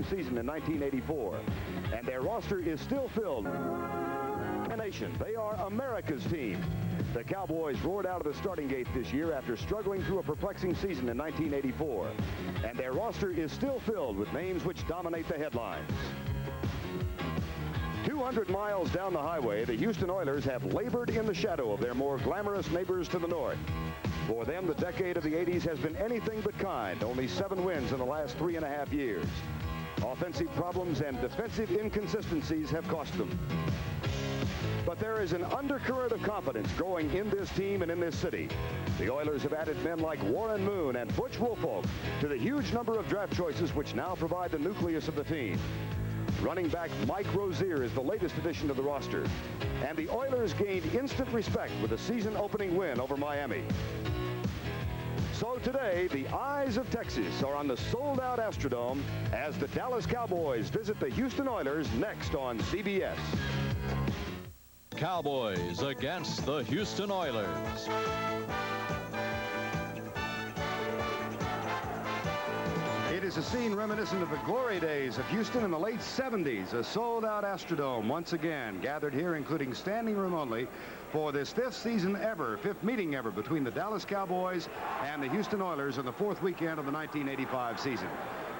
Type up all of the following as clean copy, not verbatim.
season in 1984. And their roster is still filled. They are America's team. The Cowboys roared out of the starting gate this year after struggling through a perplexing season in 1984. And their roster is still filled with names which dominate the headlines. 200 miles down the highway, the Houston Oilers have labored in the shadow of their more glamorous neighbors to the north. For them, the decade of the 80s has been anything but kind. Only 7 wins in the last 3.5 years. Offensive problems and defensive inconsistencies have cost them. But there is an undercurrent of confidence growing in this team and in this city. The Oilers have added men like Warren Moon and Butch Woolfolk to the huge number of draft choices which now provide the nucleus of the team. Running back Mike Rozier is the latest addition to the roster. And the Oilers gained instant respect with a season-opening win over Miami. So today, the eyes of Texas are on the sold-out Astrodome as the Dallas Cowboys visit the Houston Oilers next on CBS. Cowboys against the Houston Oilers. It is a scene reminiscent of the glory days of Houston in the late 70s. A sold-out Astrodome once again gathered here, including standing room only, for this 5th meeting ever between the Dallas Cowboys and the Houston Oilers in the 4th weekend of the 1985 season.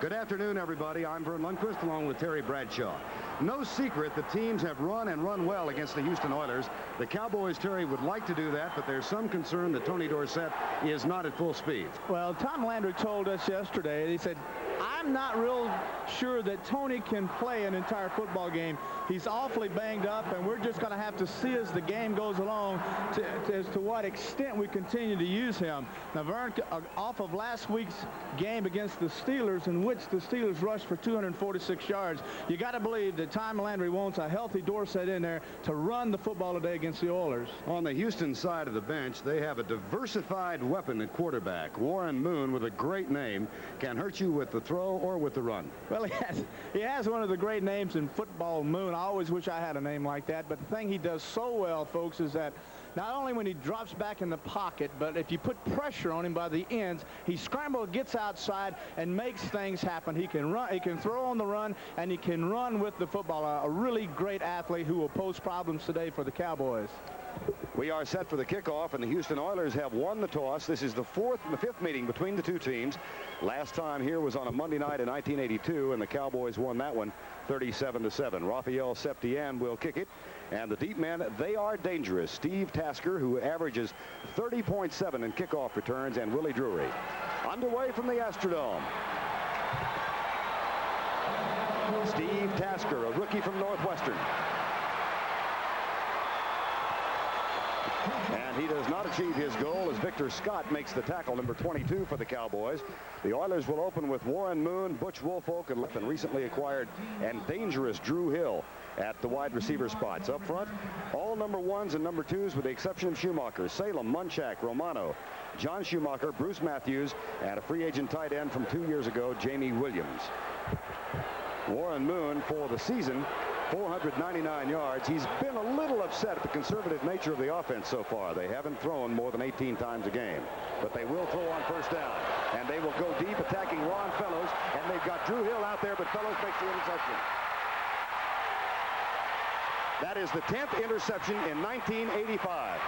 Good afternoon, everybody. I'm Vern Lundquist along with Terry Bradshaw. No secret the teams have run and run well against the Houston Oilers. The Cowboys, Terry, would like to do that, but there's some concern that Tony Dorsett is not at full speed. Well, Tom Landry told us yesterday, he said, I'm not real sure that Tony can play an entire football game. He's awfully banged up, and we're just going to have to see as the game goes along as to what extent we continue to use him. Now, Vern, off of last week's game against the Steelers, in which the Steelers rushed for 246 yards, you got to believe that Tom Landry wants a healthy Dorsett in there to run the football today against the Oilers. On the Houston side of the bench, they have a diversified weapon at quarterback. Warren Moon, with a great name, can hurt you with the throw or with the run. Well, he has one of the great names in football, Moon. I always wish I had a name like that. But the thing he does so well, folks, is that not only when he drops back in the pocket, but if you put pressure on him by the ends, he scrambles, gets outside, and makes things happen. He can run, he can throw on the run, and he can run with the football. A really great athlete who will pose problems today for the Cowboys. We are set for the kickoff, and the Houston Oilers have won the toss. This is the 5th meeting between the two teams. Last time here was on a Monday night in 1982, and the Cowboys won that one 37-7. Rafael Septien will kick it, and the deep men, they are dangerous. Steve Tasker, who averages 30.7 in kickoff returns, and Willie Drury. Underway from the Astrodome. Steve Tasker, a rookie from Northwestern. And he does not achieve his goal as Victor Scott makes the tackle, number 22 for the Cowboys. The Oilers will open with Warren Moon, Butch Woolfolk, and recently acquired and dangerous Drew Hill at the wide receiver spots. Up front, all number 1s and number 2s with the exception of Schumacher, Salem, Munchak, Romano, John Schumacher, Bruce Matthews, and a free agent tight end from 2 years ago, Jamie Williams. Warren Moon for the season, 499 yards. He's been a little upset at the conservative nature of the offense so far. They haven't thrown more than 18 times a game, but they will throw on first down, and they will go deep attacking Ron Fellows, and they've got Drew Hill out there, but Fellows makes the interception. That is the 10th interception in 1985.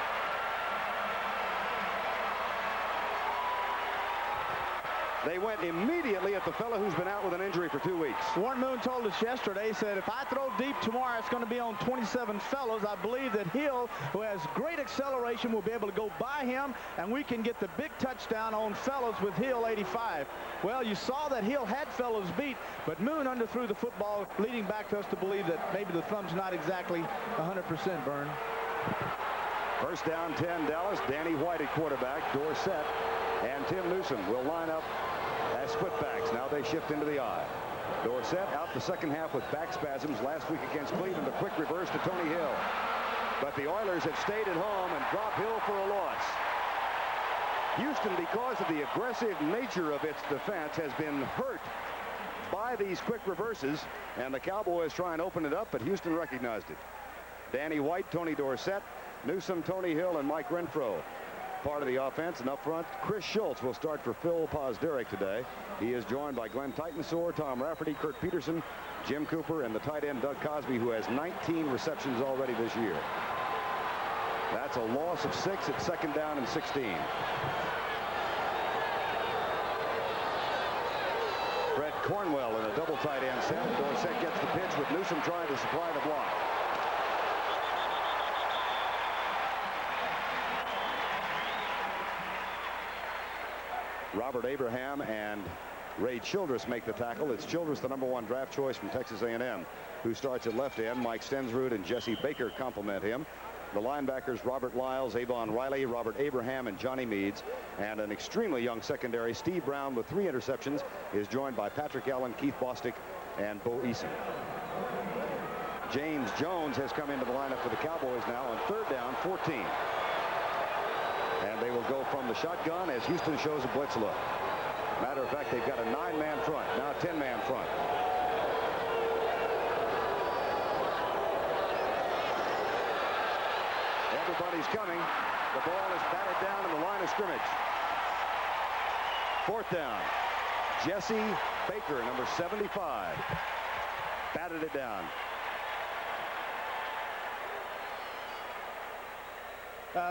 They went immediately at the fellow who's been out with an injury for 2 weeks. Warren Moon told us yesterday, he said, if I throw deep tomorrow, it's going to be on 27 Fellows. I believe that Hill, who has great acceleration, will be able to go by him, and we can get the big touchdown on Fellows with Hill 85. Well, you saw that Hill had Fellows beat, but Moon underthrew the football, leading back to us to believe that maybe the thumb's not exactly 100%, Vern. First down, 10 Dallas. Danny White at quarterback. Dorsett and Tim Newsome will line up as split backs. Now they shift into the I. Dorsett out the second half with back spasms last week against Cleveland. A quick reverse to Tony Hill. But the Oilers have stayed at home and dropped Hill for a loss. Houston, because of the aggressive nature of its defense, has been hurt by these quick reverses, and the Cowboys try and open it up, but Houston recognized it. Danny White, Tony Dorsett, Newsome, Tony Hill, and Mike Renfro. part of the offense. And up front, Chris Schultz will start for Phil Posderick today. He is joined by Glenn Titensor, Tom Rafferty, Kurt Peterson, Jim Cooper, and the tight end Doug Cosby, who has 19 receptions already this year. That's a loss of 6 at 2nd down and 16. Fred Cornwell in a double tight end set. Dorsett gets the pitch with Newsome trying to supply the block. Robert Abraham and Ray Childress make the tackle. It's Childress, the #1 draft choice from Texas A&M, who starts at left end. Mike Stensrud and Jesse Baker complement him. The linebackers, Robert Lyles, Avon Riley, Robert Abraham, and Johnny Meads. And an extremely young secondary, Steve Brown, with 3 interceptions, is joined by Patrick Allen, Keith Bostic, and Bo Eason. James Jones has come into the lineup for the Cowboys now on 3rd down, 14. And they will go from the shotgun as Houston shows a blitz look. Matter of fact, they've got a 9-man front, now a 10-man front. Everybody's coming. The ball is batted down in the line of scrimmage. 4th down. Jesse Baker, number 75, batted it down.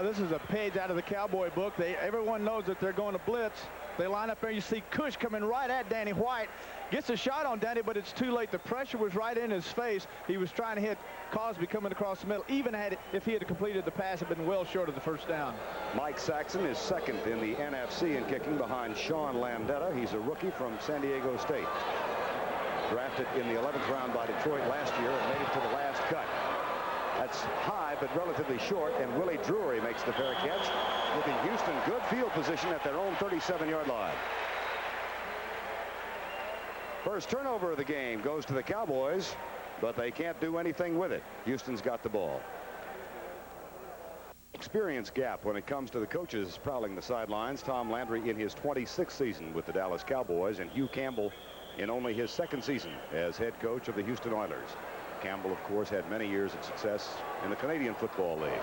This is a page out of the Cowboy book. Everyone knows that they're going to blitz. They line up there. You see Cush coming right at Danny White. Gets a shot on Danny, but it's too late. The pressure was right in his face. He was trying to hit Cosby coming across the middle. Even if he had completed the pass, it had been well short of the 1st down. Mike Saxon is 2nd in the NFC in kicking behind Sean Landetta. He's a rookie from San Diego State. Drafted in the 11th round by Detroit last year and made it to the last cut. That's high but relatively short, and Willie Drury makes the fair catch, giving Houston good field position at their own 37-yard line. First turnover of the game goes to the Cowboys, but they can't do anything with it. Houston's got the ball. Experience gap when it comes to the coaches prowling the sidelines. Tom Landry in his 26th season with the Dallas Cowboys, and Hugh Campbell in only his 2nd season as head coach of the Houston Oilers. Campbell, of course, had many years of success in the Canadian Football League.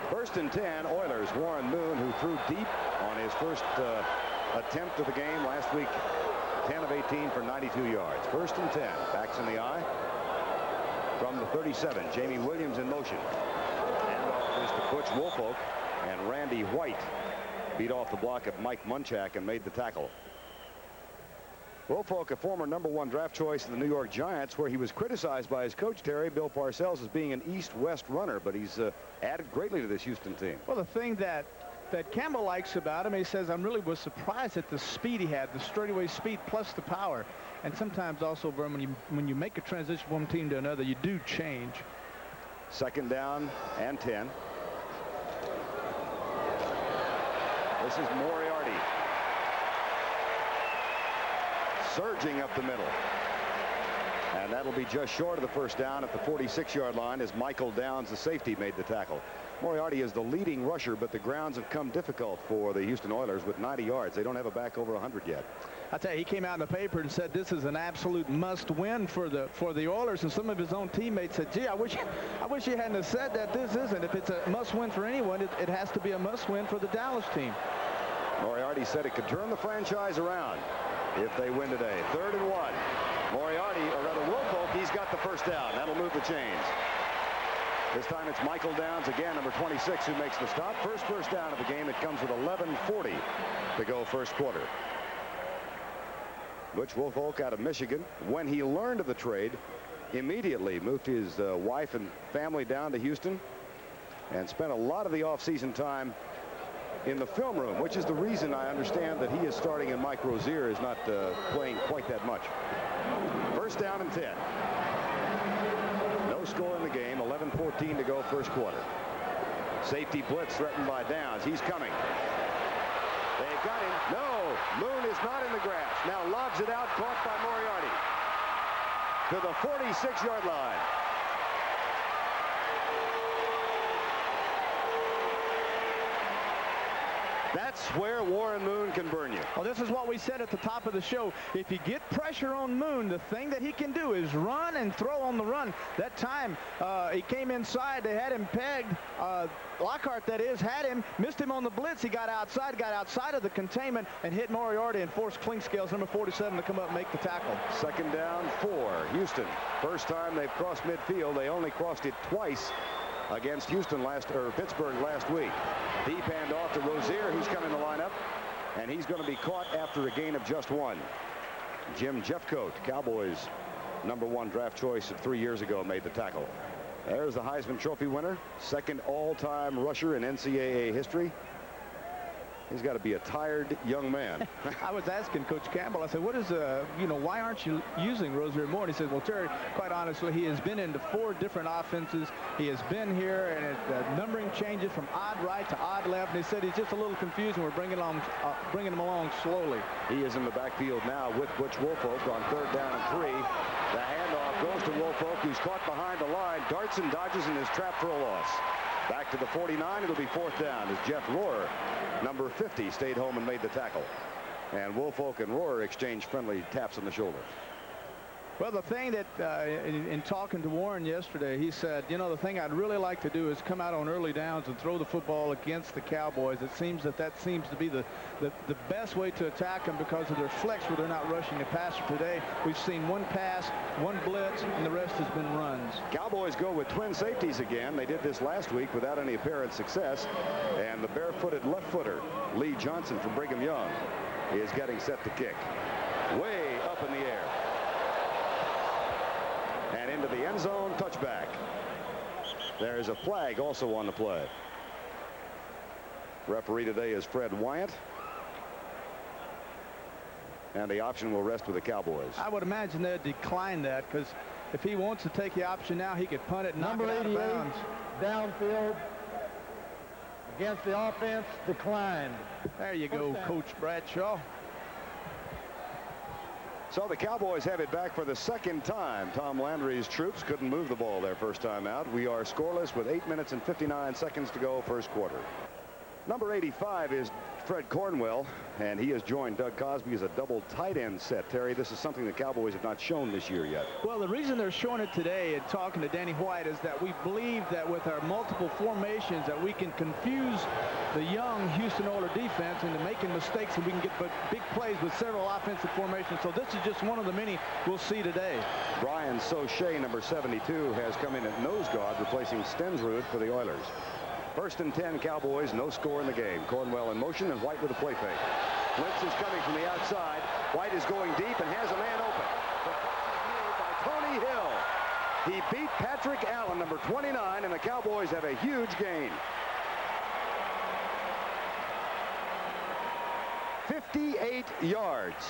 1st and 10, Oilers. Warren Moon, who threw deep on his first attempt of the game last week, 10 of 18 for 92 yards. 1st and 10, backs in the eye. From the 37, Jamie Williams in motion. Handoff is to Butch Woolfolk, and Randy White beat off the block of Mike Munchak and made the tackle. Woolfolk, a former #1 draft choice of the New York Giants, where he was criticized by his coach, Terry Bill Parcells, as being an east-west runner, but he's added greatly to this Houston team. Well, the thing that Campbell likes about him, he says, I really was surprised at the speed he had, the straightaway speed plus the power. And sometimes also, Vermin, when you make a transition from one team to another, you do change. 2nd down and 10. This is Moriarty. Surging up the middle. And that'll be just short of the 1st down at the 46-yard line as Michael Downs, the safety, made the tackle. Moriarty is the leading rusher, but the grounds have come difficult for the Houston Oilers with 90 yards. They don't have a back over 100 yet. I tell you, he came out in the paper and said this is an absolute must-win for the Oilers, and some of his own teammates said, gee, I wish he hadn't have said that. This isn't. If it's a must-win for anyone, it has to be a must-win for the Dallas team. Moriarty said it could turn the franchise around if they win today. 3rd and 1. Moriarty, or rather Woolfolk, he's got the 1st down. That'll move the chains. This time it's Michael Downs again, number 26, who makes the stop. First down of the game. It comes with 11:40 to go 1st quarter. Butch Woolfolk out of Michigan. When he learned of the trade, immediately moved his wife and family down to Houston and spent a lot of the offseason time in the film room, which is the reason I understand that he is starting and Mike Rozier is not playing quite that much. 1st down and 10. No score in the game. 11:14 to go 1st quarter. Safety blitz threatened by Downs. He's coming. They've got him. No, Moon is not in the grass. Now lobs it out, caught by Moriarty to the 46-yard line. That's That's where Warren Moon can burn you. Well, this is what we said at the top of the show. If you get pressure on Moon, the thing that he can do is run and throw on the run. That time he came inside. They had him pegged. Lockhart, that is, had him, missed him on the blitz. He got outside of the containment and hit Moriarty and forced Clinkscales, number 47, to come up and make the tackle. 2nd down 4. Houston. First time they've crossed midfield. They only crossed it twice against Pittsburgh last week. Deep hand off to Rozier. He's come in the lineup, and he's going to be caught after a gain of just 1. Jim Jeffcoat, Cowboys #1 draft choice of 3 years ago, made the tackle. There's the Heisman Trophy winner, 2nd all-time rusher in NCAA history. He's got to be a tired young man. I was asking Coach Campbell, I said, what is, why aren't you using Rozier more? And he said, well, Terry, quite honestly, he has been into 4 different offenses. He has been here, and numbering changes from odd right to odd left. And he said he's just a little confused, and we're bringing him along slowly. He is in the backfield now with Butch Woolfolk on 3rd down and 3. The handoff goes to Woolfolk, who's caught behind the line, darts and dodges, and is trapped for a loss. Back to the 49. It'll be 4th down as Jeff Rohrer, number 50, stayed home and made the tackle. And Woolfolk and Rohrer exchanged friendly taps on the shoulder. Well, the thing that in talking to Warren yesterday, he said, the thing I'd really like to do is come out on early downs and throw the football against the Cowboys. It seems that seems to be the best way to attack them because of their flex where they're not rushing the passer. Today, we've seen 1 pass, 1 blitz, and the rest has been runs. Cowboys go with twin safeties again. They did this last week without any apparent success. And the barefooted left footer, Lee Johnson from Brigham Young, is getting set to kick. Way up in the air. And into the end zone, touchback. There's a flag also on the play. Referee today is Fred Wyatt. And the option will rest with the Cowboys. I would imagine they'd decline that, because if he wants to take the option now, he could punt it and knock it out of bounds. Downfield against the offense, decline. There you go, Coach Bradshaw. So the Cowboys have it back for the 2nd time. Tom Landry's troops couldn't move the ball their first time out. We are scoreless with 8 minutes and 59 seconds to go, first quarter. Number 85 is Fred Cornwell, and he has joined Doug Cosby as a double tight end set. Terry, this is something the Cowboys have not shown this year yet. Well, the reason they're showing it today and talking to Danny White is that we believe that with our multiple formations that we can confuse the young Houston Oilers defense into making mistakes, and we can get big plays with several offensive formations. So this is just one of the many we'll see today. Brian Sauché, number 72, has come in at nose guard, replacing Stensrud for the Oilers. 1st and 10 Cowboys, no score in the game. Cornwell in motion and White with a play fake. Blitz is coming from the outside. White is going deep and has a man open. By Tony Hill. He beat Patrick Allen, number 29, and the Cowboys have a huge gain. 58 yards.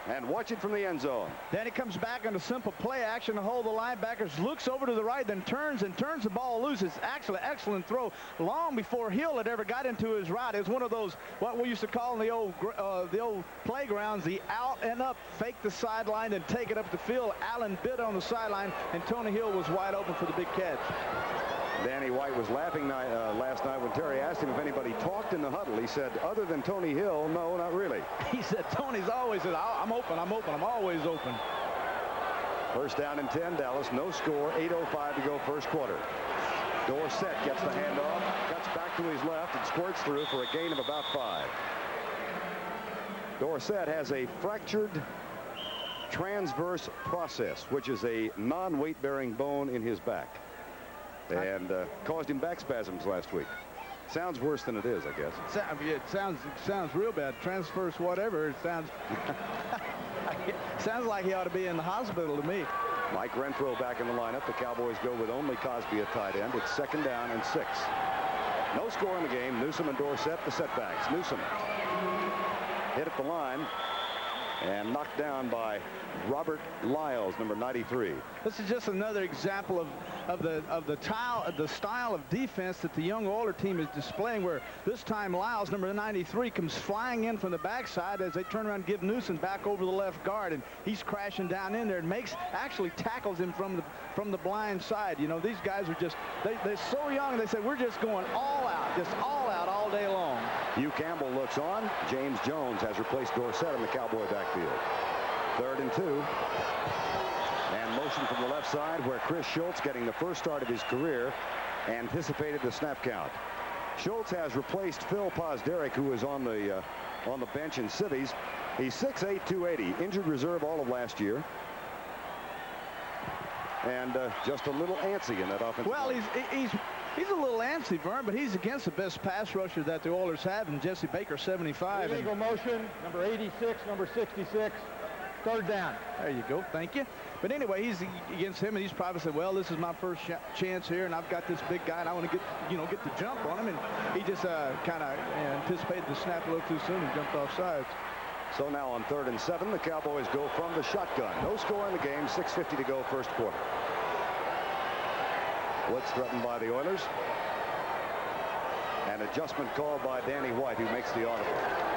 And watch it from the end zone. Then he comes back on a simple play action to hold the linebackers, looks over to the right, then turns the ball loose. It's actually an excellent throw long before Hill had ever got into his route. It's one of those, what we used to call in the old playgrounds, the out and up, fake the sideline and take it up the field. Allen bit on the sideline, and Tony Hill was wide open for the big catch. Danny White was laughing last night when Terry asked him if anybody talked in the huddle. He said, other than Tony Hill, no, not really. He said, Tony's always said, I'm open, I'm always open. 1st down and 10, Dallas, no score, 8:05 to go, first quarter. Dorsett gets the handoff, cuts back to his left, and squirts through for a gain of about 5. Dorsett has a fractured transverse process, which is a non-weight-bearing bone in his back, and caused him back spasms last week. Sounds worse than it is, I guess. It sounds real bad. Transverse whatever. It sounds sounds like he ought to be in the hospital to me. Mike Renfro back in the lineup. The Cowboys go with only Cosby at tight end. It's 2nd down and 6. No score in the game. Newsome and Dorsett the setbacks. Newsome hit at the line and knocked down by Robert Lyles, number 93. This is just another example of the style of defense that the young Oiler team is displaying, where this time Lyles, number 93, comes flying in from the backside as they turn around and give Newsome back over the left guard, and he's crashing down in there and actually tackles him from the blind side. You know, these guys are just they're so young. They say we're just going all out all day long. Hugh Campbell looks on. James Jones has replaced Dorsett in the Cowboy backfield. 3rd and 2. And motion from the left side where Chris Schultz, getting the first start of his career, anticipated the snap count. Schultz has replaced Phil Pozderick, who was on the bench in Civies. He's 6'8", 280, injured reserve all of last year. And just a little antsy in that offensive line. He's a little antsy, Vern, but he's against the best pass rusher that the Oilers have, and Jesse Baker, 75. Illegal motion, number 86, number 66. 3rd down. There you go. Thank you. But anyway, he's against him, and he's probably said, well, this is my first chance here, and I've got this big guy, and I want to get the jump on him. And he just kind of anticipated the snap a little too soon and jumped off sides. So now on 3rd and 7, the Cowboys go from the shotgun. No score in the game, 6:50 to go, first quarter. Blitz threatened by the Oilers. An adjustment called by Danny White, who makes the audible.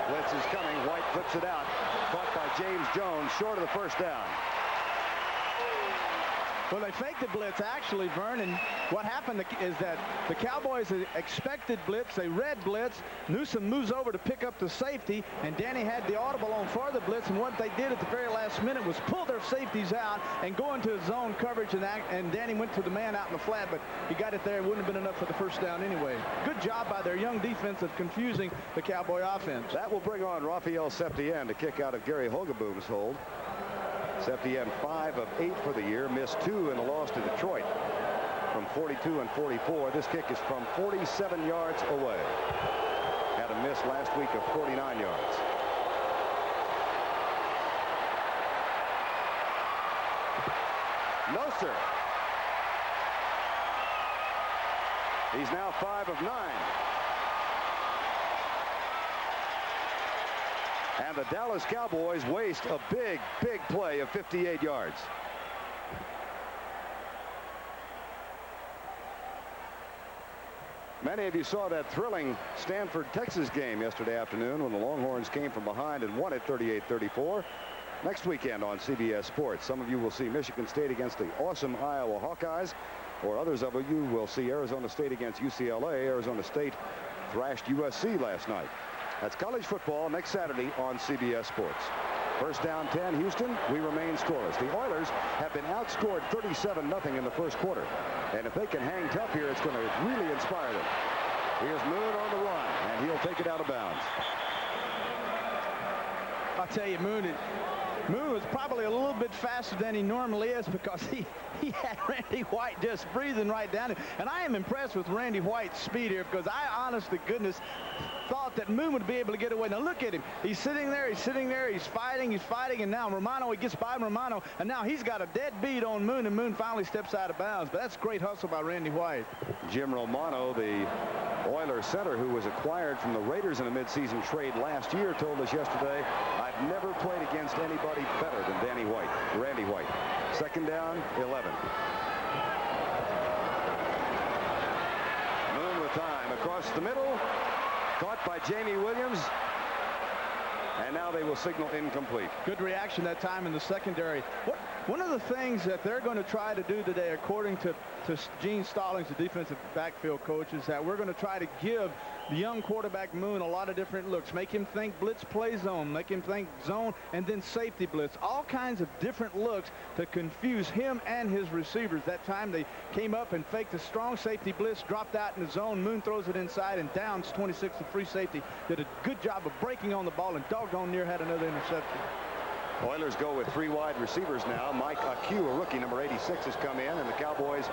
Blitz is coming. White flips it out. Caught by James Jones, short of the first down. Well, they faked the blitz, actually, Vern, and what happened is that the Cowboys expected blitz. They read blitz. Newsome moves over to pick up the safety, and Danny had the audible on for the blitz, and what they did at the very last minute was pull their safeties out and go into zone coverage, and Danny went to the man out in the flat, but he got it there. It wouldn't have been enough for the first down anyway. Good job by their young defense of confusing the Cowboy offense. That will bring on Rafael Septien to kick out of Gary Hogaboom's hold. Septien 5 of 8 for the year, missed 2 in the loss to Detroit from 42 and 44. This kick is from 47 yards away. Had a miss last week of 49 yards. No, sir. He's now 5 of 9. And the Dallas Cowboys waste a big play of 58 yards. Many of you saw that thrilling Stanford-Texas game yesterday afternoon when the Longhorns came from behind and won it 38-34. Next weekend on CBS Sports, some of you will see Michigan State against the awesome Iowa Hawkeyes, or others of you will see Arizona State against UCLA. Arizona State thrashed USC last night. That's college football next Saturday on CBS Sports. First down 10, Houston. We remain scoreless. The Oilers have been outscored 37-0 in the first quarter. And if they can hang tough here, it's going to really inspire them. Here's Moon on the run, and he'll take it out of bounds. I'll tell you, Moon was probably a little bit faster than he normally is because he had Randy White just breathing right down it. And I am impressed with Randy White's speed here because I, honest to goodness, thought that Moon would be able to get away. Now look at him. He's sitting there, he's fighting, and now Romano, he gets by Romano, and now he's got a dead beat on Moon, and Moon finally steps out of bounds. But that's great hustle by Randy White. Jim Romano, the Oilers center who was acquired from the Raiders in a midseason trade last year, told us yesterday, I've never played against anybody better than Randy White. Second down, 11. Moon with time across the middle. Caught by Jamie Williams. And now they will signal incomplete. Good reaction that time in the secondary. One of the things that they're going to try to do today, according to Gene Stallings, the defensive backfield coach, is that we're going to try to give the young quarterback Moon a lot of different looks. Make him think blitz play zone, make him think zone, and then safety blitz. All kinds of different looks to confuse him and his receivers. That time they came up and faked a strong safety blitz, dropped out in the zone. Moon throws it inside, and Downs, 26, the free safety, did a good job of breaking on the ball, and doggone near had another interception. Oilers go with 3 wide receivers now. Mike Akew, a rookie, number 86, has come in, and the Cowboys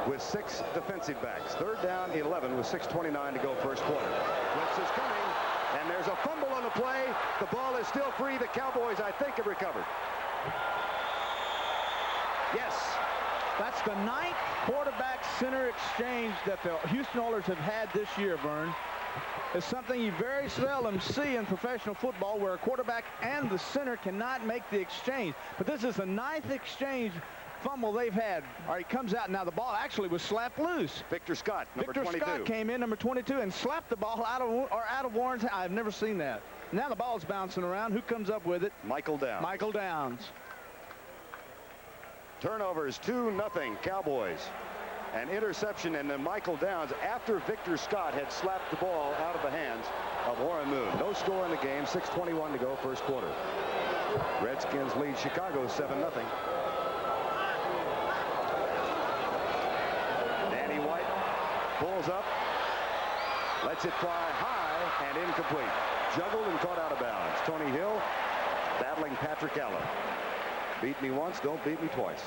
with 6 defensive backs. Third down, 11 with 6:29 to go first quarter. Blitz is coming, and there's a fumble on the play. The ball is still free. The Cowboys, I think, have recovered. Yes. That's the 9th quarterback center exchange that the Houston Oilers have had this year, Vern. It's something you very seldom see in professional football, where a quarterback and the center cannot make the exchange. But this is the 9th exchange fumble they've had. All right, he comes out. Now the ball actually was slapped loose. Victor Scott, number 22. Victor Scott came in, number 22, and slapped the ball out of Warren's hand. I've never seen that. Now the ball's bouncing around. Who comes up with it? Michael Downs. Michael Downs. Turnovers, 2-0 Cowboys. An interception, and then Michael Downs, after Victor Scott had slapped the ball out of the hands of Warren Moon. No score in the game, 6:21 to go, first quarter. Redskins lead Chicago 7-0. Danny White pulls up, lets it fly high and incomplete. Juggled and caught out of bounds. Tony Hill battling Patrick Allen. Beat me once, don't beat me twice.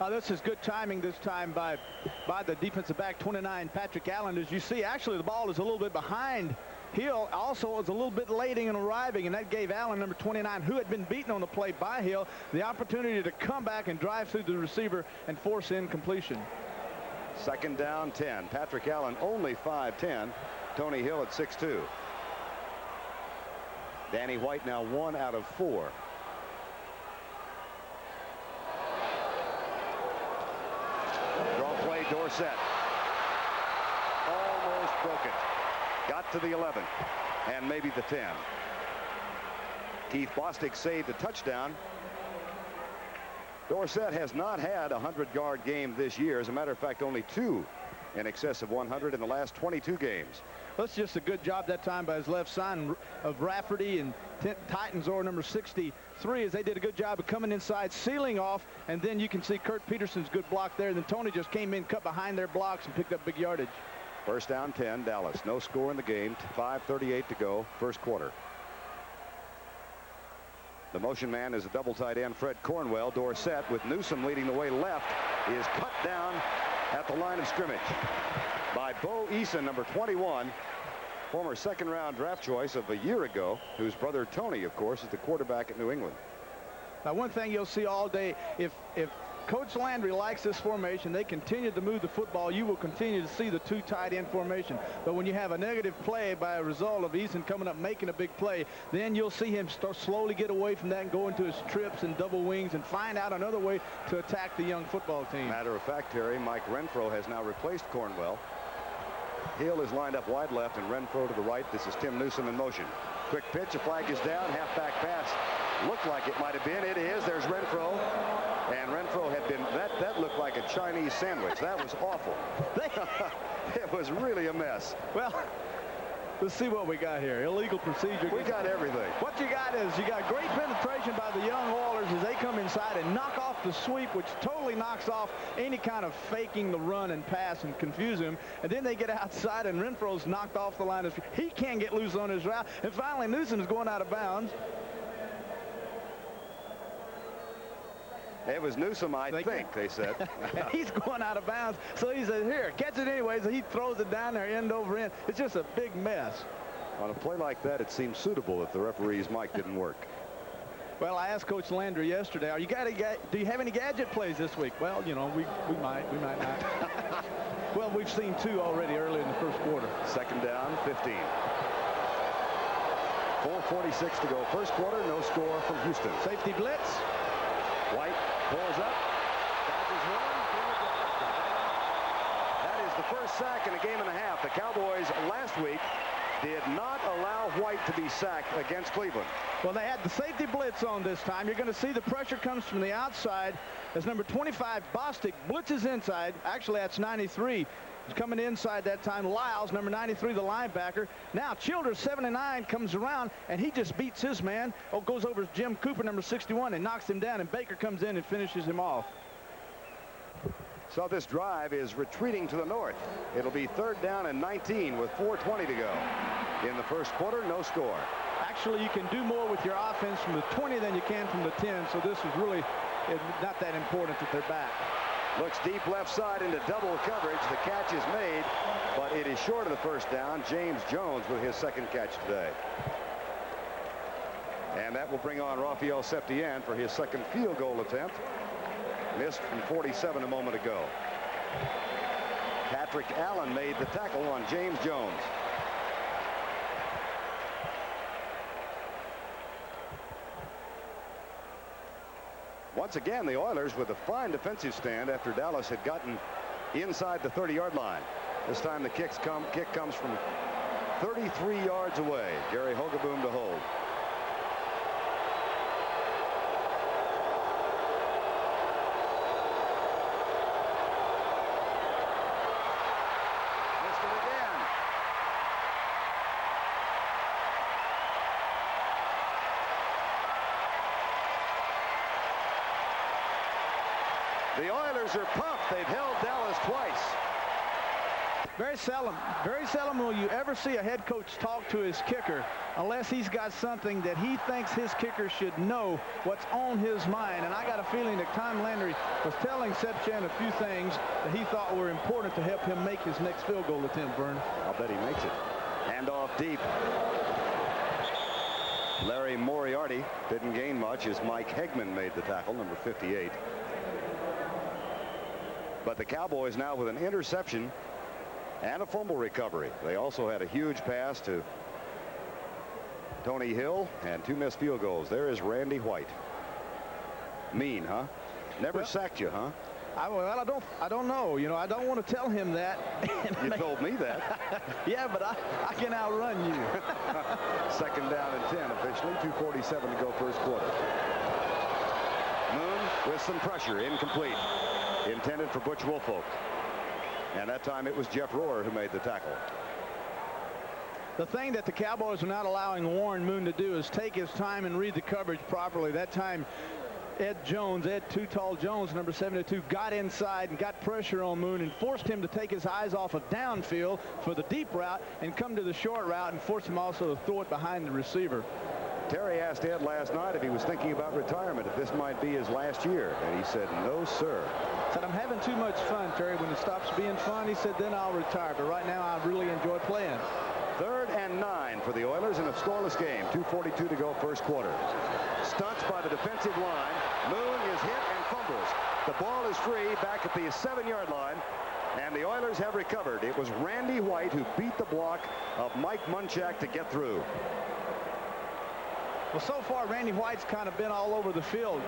This is good timing this time by the defensive back, 29, Patrick Allen. As you see, actually the ball is a little bit behind Hill. Also was a little bit late in arriving, and that gave Allen, number 29, who had been beaten on the play by Hill, the opportunity to come back and drive through the receiver and force in completion. Second down, 10. Patrick Allen only 5'10". Tony Hill at 6'2". Danny White now 1 out of 4. Draw play, Dorsett. Almost broke it. Got to the 11 and maybe the 10. Keith Bostic saved a touchdown. Dorsett has not had a 100-yard game this year. As a matter of fact, only 2 in excess of 100 in the last 22 games. That's just a good job that time by his left side of Rafferty and Titans, or number 63, as they did a good job of coming inside, sealing off, and then you can see Kurt Peterson's good block there. Then Tony just came in, cut behind their blocks, and picked up big yardage. First down, 10, Dallas. No score in the game. 5:38 to go, first quarter. The motion man is a double tight end, Fred Cornwell. Dorsett, with Newsome leading the way left, is cut down at the line of scrimmage by Bo Eason, number 21, former second-round draft choice of a year ago, whose brother Tony, of course, is the quarterback at New England. Now, one thing you'll see all day, if Coach Landry likes this formation, they continue to move the football, you will continue to see the 2 tight end formation. But when you have a negative play by a result of Eason coming up making a big play, then you'll see him start slowly get away from that and go into his trips and double wings and find out another way to attack the young football team. Matter of fact, Terry, Mike Renfro has now replaced Cornwell. Hill is lined up wide left and Renfro to the right. This is Tim Newsome in motion. Quick pitch, a flag is down, halfback pass. Looked like it might have been. It is. There's Renfro. And Renfro had been, that looked like a Chinese sandwich. That was awful. It was really a mess. Well, let's see what we got here. Illegal procedure. We got everything. What you got is you got great penetration by the young Oilers as they come inside and knock off the sweep, which totally knocks off any kind of faking the run and pass and confuse him. And then they get outside and Renfro's knocked off the line. He can't get loose on his route. And finally, Newsom's going out of bounds. It was Newsome, I think, they said. He's going out of bounds. So he says, here, catch it anyways. He throws it down there end over end. It's just a big mess. On a play like that, it seems suitable that the referee's mic didn't work. Well, I asked Coach Landry yesterday, do you have any gadget plays this week? Well, you know, we might not. Well, we've seen 2 already early in the first quarter. Second down, 15. 4:46 to go, first quarter, no score from Houston. Safety blitz. White pulls up, dodges one. That is the first sack in a game and a half. The Cowboys last week did not allow White to be sacked against Cleveland. Well, they had the safety blitz on this time. You're going to see the pressure comes from the outside as number 25, Bostic, blitzes inside. Actually, that's 93. He's coming inside that time. Lyles, number 93, the linebacker. Now Childers, 79, comes around, and he just beats his man. Goes over to Jim Cooper, number 61, and knocks him down, and Baker comes in and finishes him off. So this drive is retreating to the north. It'll be third down and 19 with 4:20 to go. In the first quarter, no score. Actually, you can do more with your offense from the 20 than you can from the 10, so this is really not that important that they're back. Looks deep left side into double coverage. The catch is made, but it is short of the first down. James Jones with his second catch today. And that will bring on Rafael Septien for his second field goal attempt. Missed from 47 a moment ago. Patrick Allen made the tackle on James Jones. Once again, the Oilers with a fine defensive stand after Dallas had gotten inside the 30-yard line. This time the kick comes from 33 yards away. Gary Hogeboom to hold. The Oilers are pumped. They've held Dallas twice. Very seldom will you ever see a head coach talk to his kicker unless he's got something that he thinks his kicker should know what's on his mind. And I got a feeling that Tom Landry was telling Septien a few things that he thought were important to help him make his next field goal attempt, Vern. I'll bet he makes it. Hand off deep. Larry Moriarty didn't gain much as Mike Hegman made the tackle, number 58. But the Cowboys now with an interception and a fumble recovery. They also had a huge pass to Tony Hill and 2 missed field goals. There is Randy White. Mean, huh? Never sacked you, huh? Well, I don't know. You know, I don't want to tell him that. You told me that. Yeah, but I can outrun you. Second down and 10 officially. 2:47 to go first quarter. Moon with some pressure, incomplete. Intended for Butch Woolfolk. And that time it was Jeff Rohr who made the tackle. The thing that the Cowboys are not allowing Warren Moon to do is take his time and read the coverage properly. That time Ed Too Tall Jones, number 72, got inside and got pressure on Moon and forced him to take his eyes off of downfield for the deep route and come to the short route and force him also to throw it behind the receiver. Terry asked Ed last night if he was thinking about retirement, if this might be his last year, and he said, no, sir. Said, I'm having too much fun, Terry. When it stops being fun, he said, then I'll retire. But right now, I really enjoy playing. 3rd and 9 for the Oilers in a scoreless game. 2:42 to go first quarter. Stunts by the defensive line. Moon is hit and fumbles. The ball is free back at the 7-yard line. And the Oilers have recovered. It was Randy White who beat the block of Mike Munchak to get through. Well, so far, Randy White's kind of been all over the field.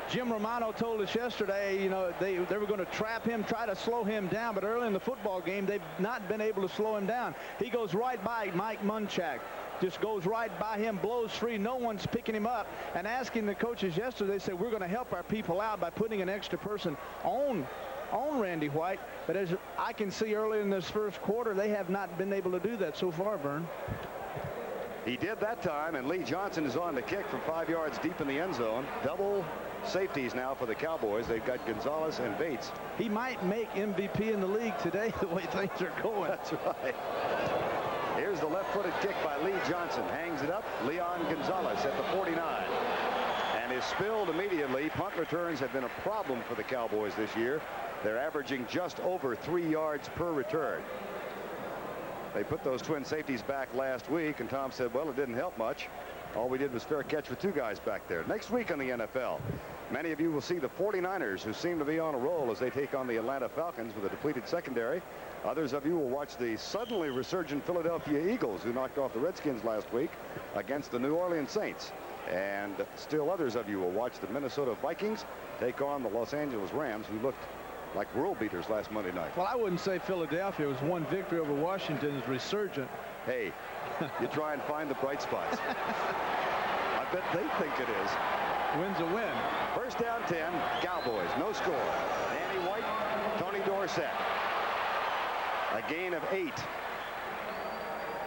Jim Romano told us yesterday, you know, they were going to trap him, try to slow him down, but early in the football game, they've not been able to slow him down. He goes right by Mike Munchak, just goes right by him, blows free. No one's picking him up. And asking the coaches yesterday, they said, we're going to help our people out by putting an extra person on Randy White. But as I can see early in this first quarter, they have not been able to do that so far, Vern. He did that time, and Lee Johnson is on the kick from 5 yards deep in the end zone. Double safeties now for the Cowboys. They've got Gonzalez and Bates. He might make MVP in the league today the way things are going. That's right. Here's the left-footed kick by Lee Johnson. Hangs it up. Leon Gonzalez at the 49. And is spilled immediately. Punt returns have been a problem for the Cowboys this year. They're averaging just over 3 yards per return. They put those twin safeties back last week, and Tom said, well, it didn't help much. All we did was fair catch with 2 guys back there. Next week on the NFL, many of you will see the 49ers, who seem to be on a roll as they take on the Atlanta Falcons with a depleted secondary. Others of you will watch the suddenly resurgent Philadelphia Eagles, who knocked off the Redskins last week against the New Orleans Saints. And still others of you will watch the Minnesota Vikings take on the Los Angeles Rams, who looked like world beaters last Monday night. Well, I wouldn't say Philadelphia was one victory over Washington is resurgent. Hey, you try and find the bright spots. I bet they think it is. Win's a win. First down 10, Cowboys, no score. Danny White, Tony Dorsett. A gain of 8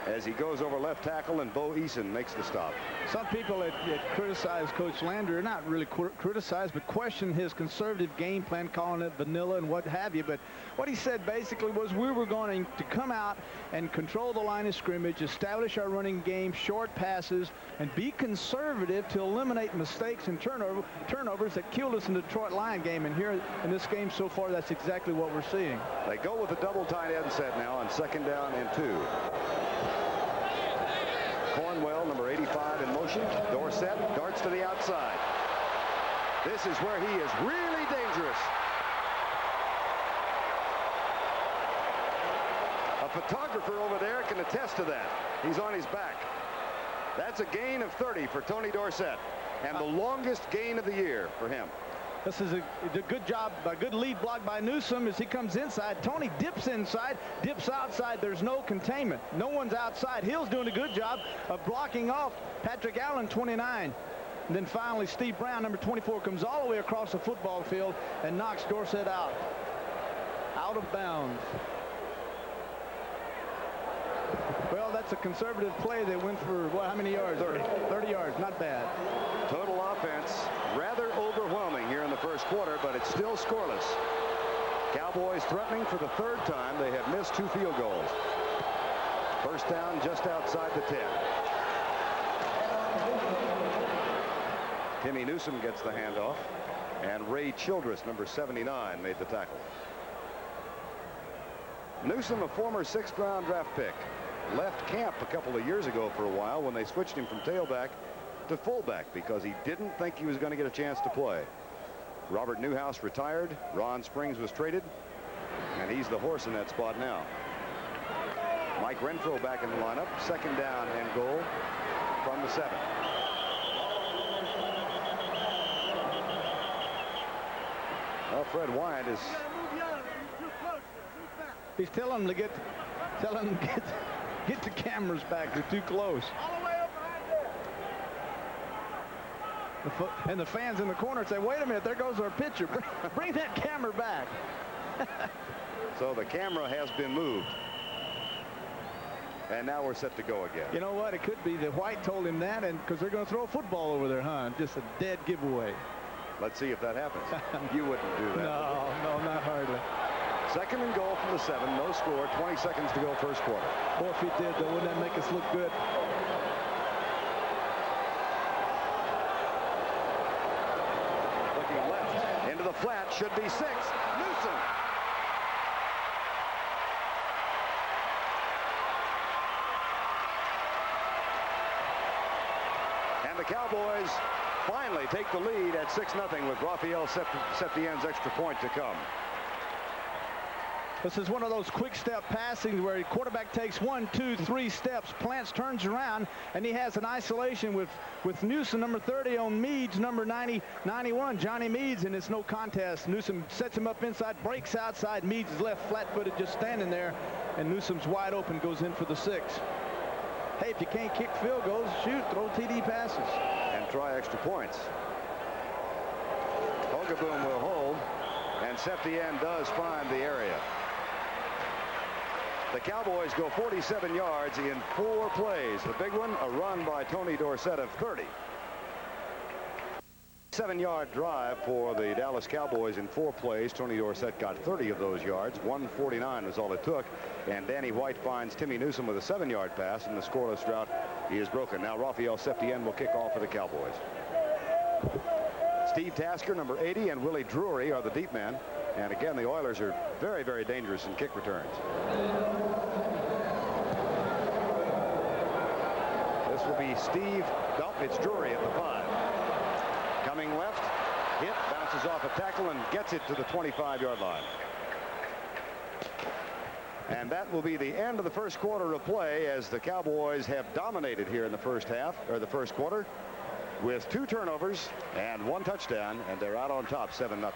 as he goes over left tackle, and Bo Eason makes the stop. Some people that criticize Coach Landry, not really criticize, but question his conservative game plan, calling it vanilla and what have you. But what he said basically was we were going to come out and control the line of scrimmage, establish our running game, short passes, and be conservative to eliminate mistakes and turnovers that killed us in the Detroit Lion game. And here in this game so far, that's exactly what we're seeing. They go with a double tight end set now on 2nd down and 2. Cornwell, number 85, in motion. Dorsett darts to the outside. This is where he is really dangerous. A photographer over there can attest to that. He's on his back. That's a gain of 30 for Tony Dorsett, and the longest gain of the year for him. This is a good job, a good lead block by Newsome as he comes inside. Tony dips inside, dips outside. There's no containment. No one's outside. Hill's doing a good job of blocking off Patrick Allen, 29. And then finally, Steve Brown, number 24, comes all the way across the football field and knocks Dorsett out of bounds. Well, that's a conservative play. They went for, what, how many yards? 30 yards, not bad. Total offense rather overwhelming here in the first first quarter, but it's still scoreless. Cowboys threatening for the third time. They have missed 2 field goals. First down just outside the 10. Timmy Newsome gets the handoff, and Ray Childress, number 79, made the tackle. Newsome, a former 6th-round draft pick, left camp a couple of years ago for a while when they switched him from tailback to fullback because he didn't think he was going to get a chance to play. Robert Newhouse retired. Ron Springs was traded, and he's the horse in that spot now. Mike Renfro back in the lineup. Second down and goal from the 7. Well, Fred Wyatt is. He's telling them to get the cameras back. They're too close. And the fans in the corner say, wait a minute, there goes our pitcher. Bring that camera back. So the camera has been moved. And now we're set to go again. You know what? It could be that White told him that, and because they're going to throw a football over there, huh? Just a dead giveaway. Let's see if that happens. You wouldn't do that. No, not hardly. Second and goal from the 7. No score. 20 seconds to go first quarter. Boy, if he did, though, wouldn't that make us look good? Looking left. Into the flat. Should be 6. Newsome. And the Cowboys finally take the lead at 6-0 with Rafael Septien's extra point to come. This is one of those quick step passings where the quarterback takes 1, 2, 3 steps, plants, turns around, and he has an isolation with Newsome, number 30, on Meads, number 91, Johnny Meads, and it's no contest. Newsome sets him up inside, breaks outside. Meads is left flat-footed, just standing there, and Newsome's wide open, goes in for the 6. Hey, if you can't kick field goals, shoot, throw TD passes. And try extra points. Hogaboom will hold, and Septien does find the area. The Cowboys go 47 yards in 4 plays. The big one, a run by Tony Dorsett of 30. 7-yard drive for the Dallas Cowboys in 4 plays. Tony Dorsett got 30 of those yards. 149 is all it took. And Danny White finds Timmy Newsome with a 7-yard pass, and the scoreless drought is broken. Now Rafael Septien will kick off for the Cowboys. Steve Tasker, number 80, and Willie Drury are the deep men. And again, the Oilers are very, very dangerous in kick returns. This will be Steve. No, it's Drury at the 5. Coming left, hit, bounces off a tackle and gets it to the 25-yard line. And that will be the end of the first quarter of play, as the Cowboys have dominated here in the first half, or the first quarter, with 2 turnovers and 1 touchdown, and they're out on top 7-0.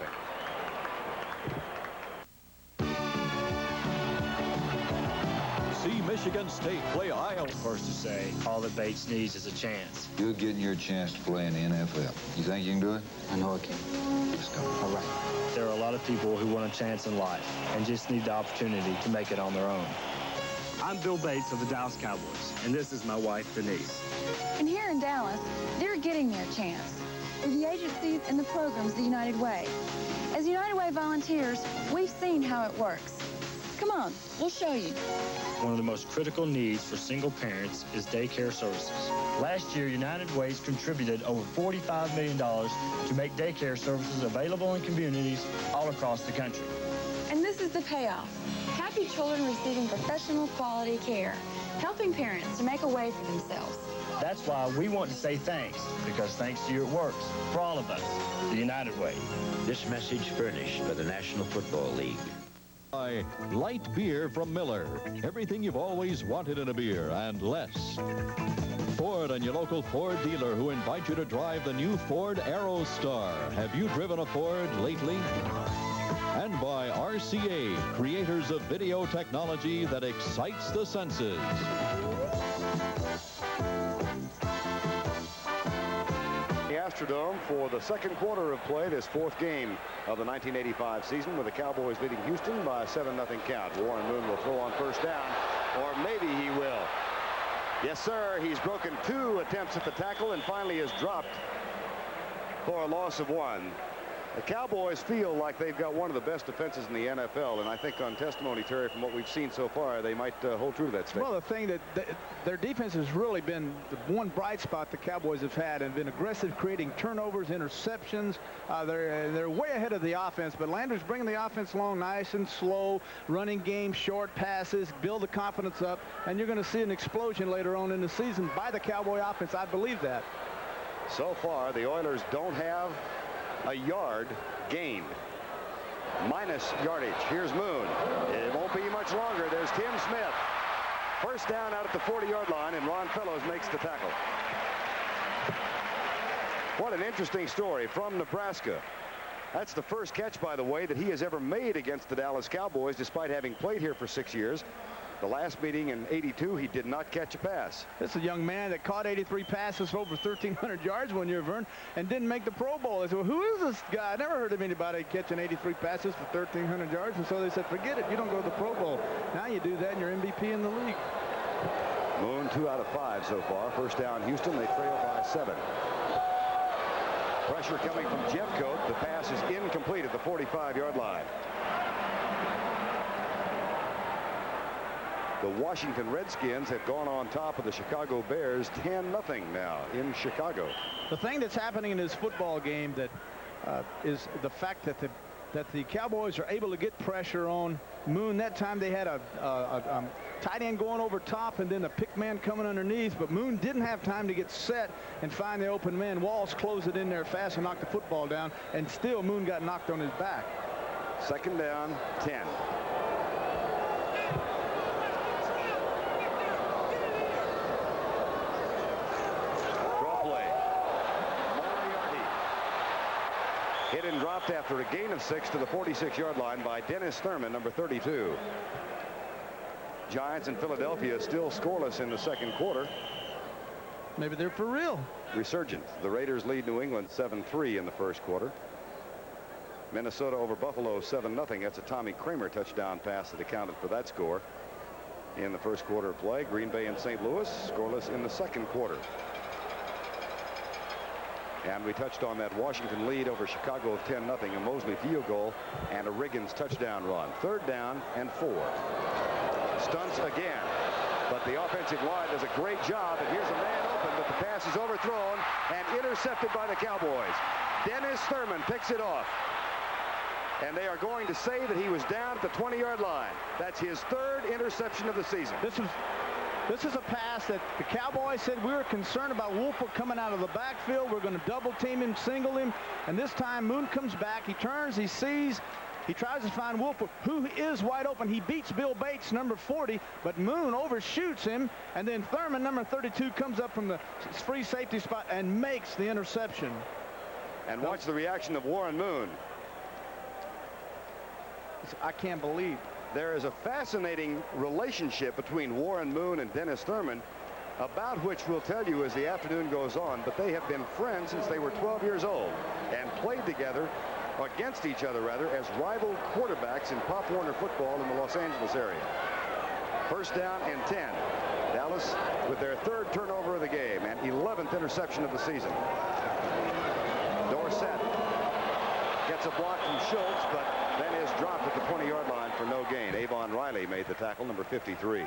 See Michigan State play Iowa. First to say, all that Bates needs is a chance. You're getting your chance to play in the NFL. You think you can do it? I know I can. Let's go. All right. There are a lot of people who want a chance in life and just need the opportunity to make it on their own. I'm Bill Bates of the Dallas Cowboys, and this is my wife, Denise. And here in Dallas, they're getting their chance through the agencies and the programs of the United Way. As United Way volunteers, we've seen how it works. Come on, we'll show you. One of the most critical needs for single parents is daycare services. Last year, United Way's contributed over $45 million to make daycare services available in communities all across the country. And this is the payoff. Happy children receiving professional quality care, helping parents to make a way for themselves. That's why we want to say thanks, because thanks to you it works. For all of us, the United Way. This message furnished by the National Football League. Light beer from Miller. Everything you've always wanted in a beer and less. Ford and your local Ford dealer who invite you to drive the new Ford Aerostar. Have you driven a Ford lately? And by RCA, creators of video technology that excites the senses. The Astrodome for the second quarter of play, this 4th game of the 1985 season, with the Cowboys leading Houston by a 7-0 count. Warren Moon will throw on first down, or maybe he will. Yes, sir. He's broken 2 attempts at the tackle and finally is dropped for a loss of 1. The Cowboys feel like they've got one of the best defenses in the NFL, and I think on testimony, Terry, from what we've seen so far, they might hold true to that statement. Well, the thing that their defense has really been the one bright spot the Cowboys have had, and been aggressive, creating turnovers, interceptions. They're way ahead of the offense, but Landry's bringing the offense along nice and slow, running game, short passes, build the confidence up, and you're going to see an explosion later on in the season by the Cowboy offense. I believe that. So far, the Oilers don't have a yard gained. Minus yardage. Here's Moon. It won't be much longer. There's Tim Smith. First down out at the 40-yard line, and Ron Fellows makes the tackle. What an interesting story from Nebraska. That's the first catch, by the way, that he has ever made against the Dallas Cowboys, despite having played here for 6 years. The last meeting in '82, he did not catch a pass. This is a young man that caught 83 passes for over 1,300 yards one year, Vern, and didn't make the Pro Bowl. They said, well, who is this guy? I never heard of anybody catching 83 passes for 1,300 yards. And so they said, forget it. You don't go to the Pro Bowl. Now you do that, and you're MVP in the league. Moon 2 out of 5 so far. First down, Houston. They trail by 7. Pressure coming from Jeffcoat. The pass is incomplete at the 45-yard line. The Washington Redskins have gone on top of the Chicago Bears 10-0 now in Chicago. The thing that's happening in this football game that is the fact that the Cowboys are able to get pressure on Moon. That time they had a tight end going over top and then a pick man coming underneath, but Moon didn't have time to get set and find the open man. Walls closed it in there fast and knocked the football down, and still Moon got knocked on his back. Second down, 10. Hit and dropped after a gain of 6 to the 46-yard line by Dennis Thurman, number 32. Giants in Philadelphia still scoreless in the second quarter. Maybe they're for real. Resurgent. The Raiders lead New England 7-3 in the first quarter. Minnesota over Buffalo 7-0. That's a Tommy Kramer touchdown pass that accounted for that score in the first quarter of play. Green Bay and St. Louis scoreless in the second quarter. And we touched on that Washington lead over Chicago of 10-0, a Mosley field goal and a Riggins touchdown run. Third down and 4. Stunts again, but the offensive line does a great job, and here's a man open, but the pass is overthrown and intercepted by the Cowboys. Dennis Thurman picks it off, and they are going to say that he was down at the 20-yard line. That's his third interception of the season. This is a pass that the Cowboys said we were concerned about Wolford coming out of the backfield. We're going to double team him, single him. And this time Moon comes back. He turns, he sees, he tries to find Wolford, who is wide open. He beats Bill Bates, number 40, but Moon overshoots him. And then Thurman, number 32, comes up from the free safety spot and makes the interception. And watch the reaction of Warren Moon. I can't believe. There is a fascinating relationship between Warren Moon and Dennis Thurman, about which we'll tell you as the afternoon goes on, but they have been friends since they were 12 years old and played together, against each other rather, as rival quarterbacks in Pop Warner football in the Los Angeles area. First down and 10. Dallas with their third turnover of the game and 11th interception of the season. Dorsett gets a block from Schultz, but then is dropped at the 20-yard line for no gain. Avon Riley made the tackle, number 53.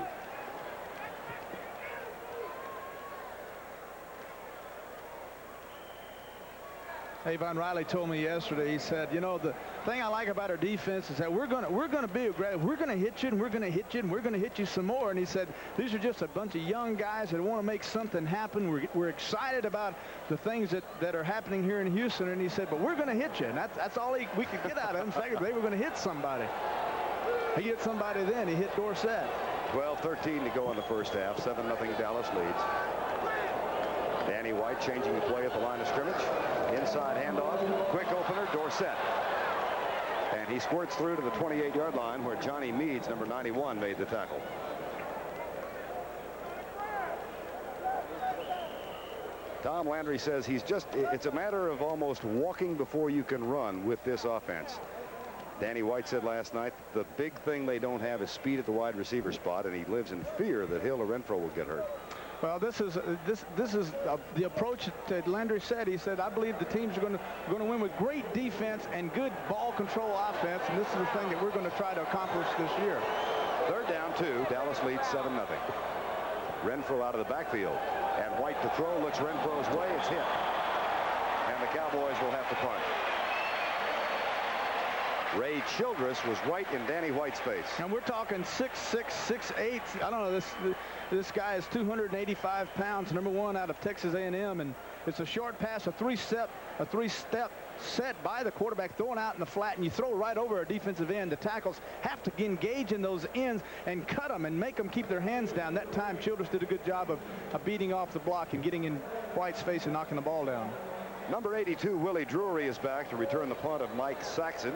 Avon Riley told me yesterday, he said, you know, the thing I like about our defense is that we're going to be aggressive. We're going to hit you, and we're going to hit you, and we're going to hit you some more. And he said, these are just a bunch of young guys that want to make something happen. We're excited about the things that are happening here in Houston. And he said, but we're going to hit you. And that's all we could get out of him. In fact, they were going to hit somebody. He hit somebody then. He hit Dorsett. 12-13 to go in the first half. 7-0 Dallas leads. Danny White changing the play at the line of scrimmage. Inside handoff. Quick opener. Dorsett. And he squirts through to the 28-yard line where Johnny Meads, number 91, made the tackle. Tom Landry says it's a matter of almost walking before you can run with this offense. Danny White said last night the big thing they don't have is speed at the wide receiver spot, and he lives in fear that Hill or Renfro will get hurt. Well, this is the approach that Landry said. He said, I believe the teams are going to win with great defense and good ball control offense, and this is the thing that we're going to try to accomplish this year. Third down 2. Dallas leads 7-0. Renfro out of the backfield, and White to throw. Looks Renfro's way. It's hit, and the Cowboys will have to punt. Ray Childress was right in Danny White's face. And we're talking 6'6", 6'8". I don't know, this guy is 285 pounds, number 1 out of Texas A&M, and it's a short pass, a three-step set by the quarterback, throwing out in the flat, and you throw right over a defensive end. The tackles have to engage in those ends and cut them and make them keep their hands down. That time Childress did a good job of beating off the block and getting in White's face and knocking the ball down. Number 82, Willie Drury, is back to return the punt of Mike Saxon,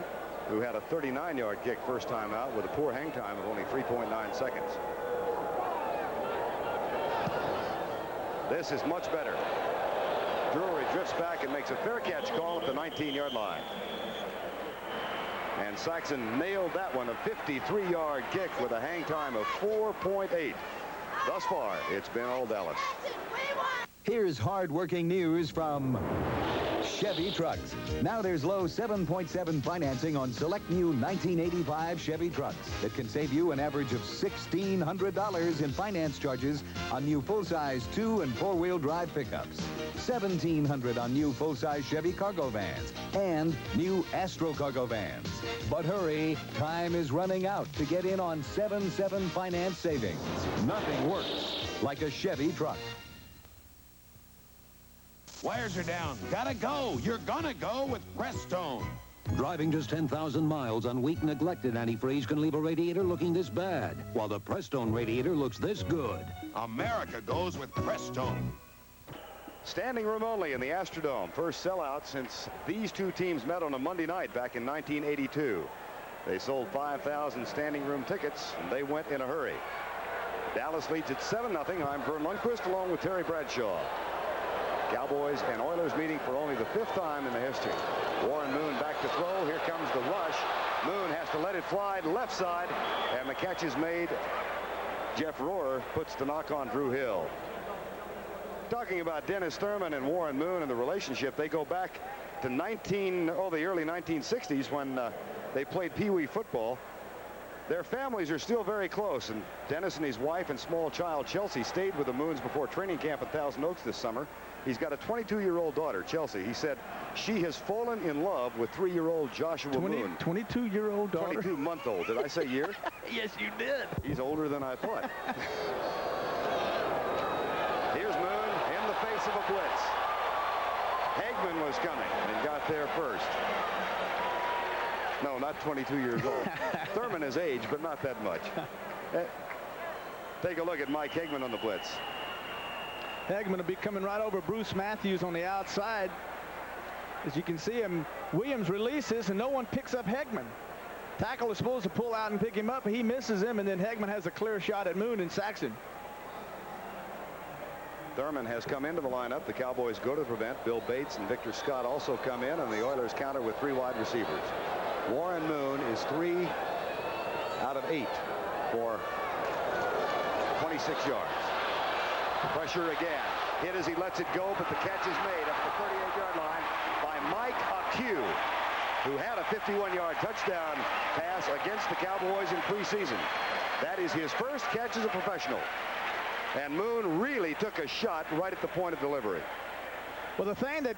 who had a 39-yard kick first time out with a poor hang time of only 3.9 seconds. This is much better. Drury drifts back and makes a fair catch call at the 19-yard line. And Saxon nailed that one, a 53-yard kick with a hang time of 4.8. Thus far, it's been all Dallas. Here's hard-working news from Chevy trucks. Now there's low 7.7 financing on select new 1985 Chevy trucks that can save you an average of $1,600 in finance charges on new full-size 2- and 4-wheel drive pickups, $1,700 on new full-size Chevy cargo vans, and new Astro cargo vans. But hurry, time is running out to get in on 7.7 finance savings. Nothing works like a Chevy truck. Wires are down. Gotta go. You're gonna go with Prestone. Driving just 10,000 miles on weak, neglected antifreeze can leave a radiator looking this bad, while the Prestone radiator looks this good. America goes with Prestone. Standing room only in the Astrodome. First sellout since these two teams met on a Monday night back in 1982. They sold 5,000 standing room tickets, and they went in a hurry. Dallas leads at 7-0. I'm Vern Lundquist along with Terry Bradshaw. Cowboys and Oilers meeting for only the 5th time in the history. Warren Moon back to throw. Here comes the rush. Moon has to let it fly left side, and the catch is made. Jeff Rohrer puts the knock on Drew Hill. Talking about Dennis Thurman and Warren Moon and the relationship, they go back to the early 1960s when they played Pee Wee football. Their families are still very close, and Dennis and his wife and small child Chelsea stayed with the Moons before training camp at Thousand Oaks this summer. He's got a 22-year-old daughter, Chelsea. He said she has fallen in love with 3-year-old Joshua Moon. 22-year-old daughter? 22-month-old. Did I say year? Yes, you did. He's older than I thought. Here's Moon in the face of a blitz. Hagman was coming and got there first. No, not 22 years old. Thurman is aged, but not that much. Take a look at Mike Hagman on the blitz. Hagman will be coming right over Bruce Matthews on the outside. As you can see him, Williams releases and no one picks up Hagman. Tackle is supposed to pull out and pick him up. He misses him, and then Hagman has a clear shot at Moon and Saxon. Thurman has come into the lineup. The Cowboys go to prevent. Bill Bates and Victor Scott also come in, and the Oilers counter with 3 wide receivers. Warren Moon is 3 out of 8 for 26 yards. Pressure again. Hit as he lets it go, but the catch is made up the 38-yard line by Mike Acue, who had a 51-yard touchdown pass against the Cowboys in preseason. That is his first catch as a professional. And Moon really took a shot right at the point of delivery. Well, the thing that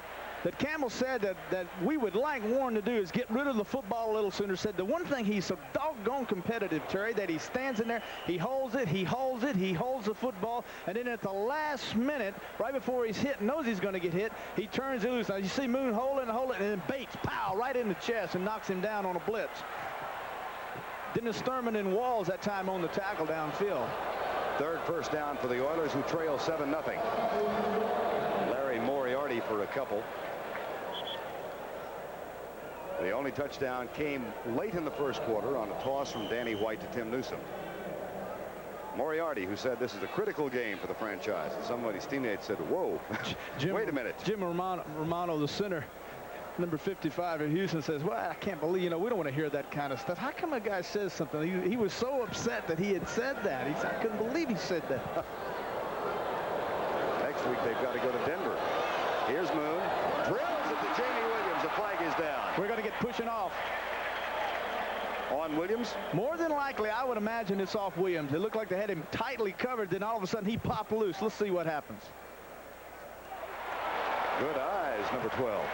Campbell said that we would like Warren to do is get rid of the football a little sooner. Said the one thing he's so doggone competitive, Terry, that he stands in there, he holds it, he holds the football, and then at the last minute, right before he's hit, knows he's going to get hit, he turns it loose. Now you see Moon hold it, and then Bates, pow, right in the chest and knocks him down on a blitz. Dennis Thurman and Walls that time on the tackle downfield. Third first down for the Oilers, who trail 7-0. Larry Moriarty for a couple. The only touchdown came late in the first quarter on a toss from Danny White to Tim Newsome. Moriarty, who said this is a critical game for the franchise. And some of his teammates said, whoa, wait a minute. Jim Romano, the center, number 55 in Houston, says, well, I can't believe, we don't want to hear that kind of stuff. How come a guy says something? He was so upset that he had said that. He said, I couldn't believe he said that. next week they've got to go to Denver. Here's Moon. Drills it to Jamie Williams. The flag is down. We're going to get pushing off. On Williams? More than likely, I would imagine it's off Williams. It looked like they had him tightly covered, then all of a sudden he popped loose. Let's see what happens. Good eyes, number 12.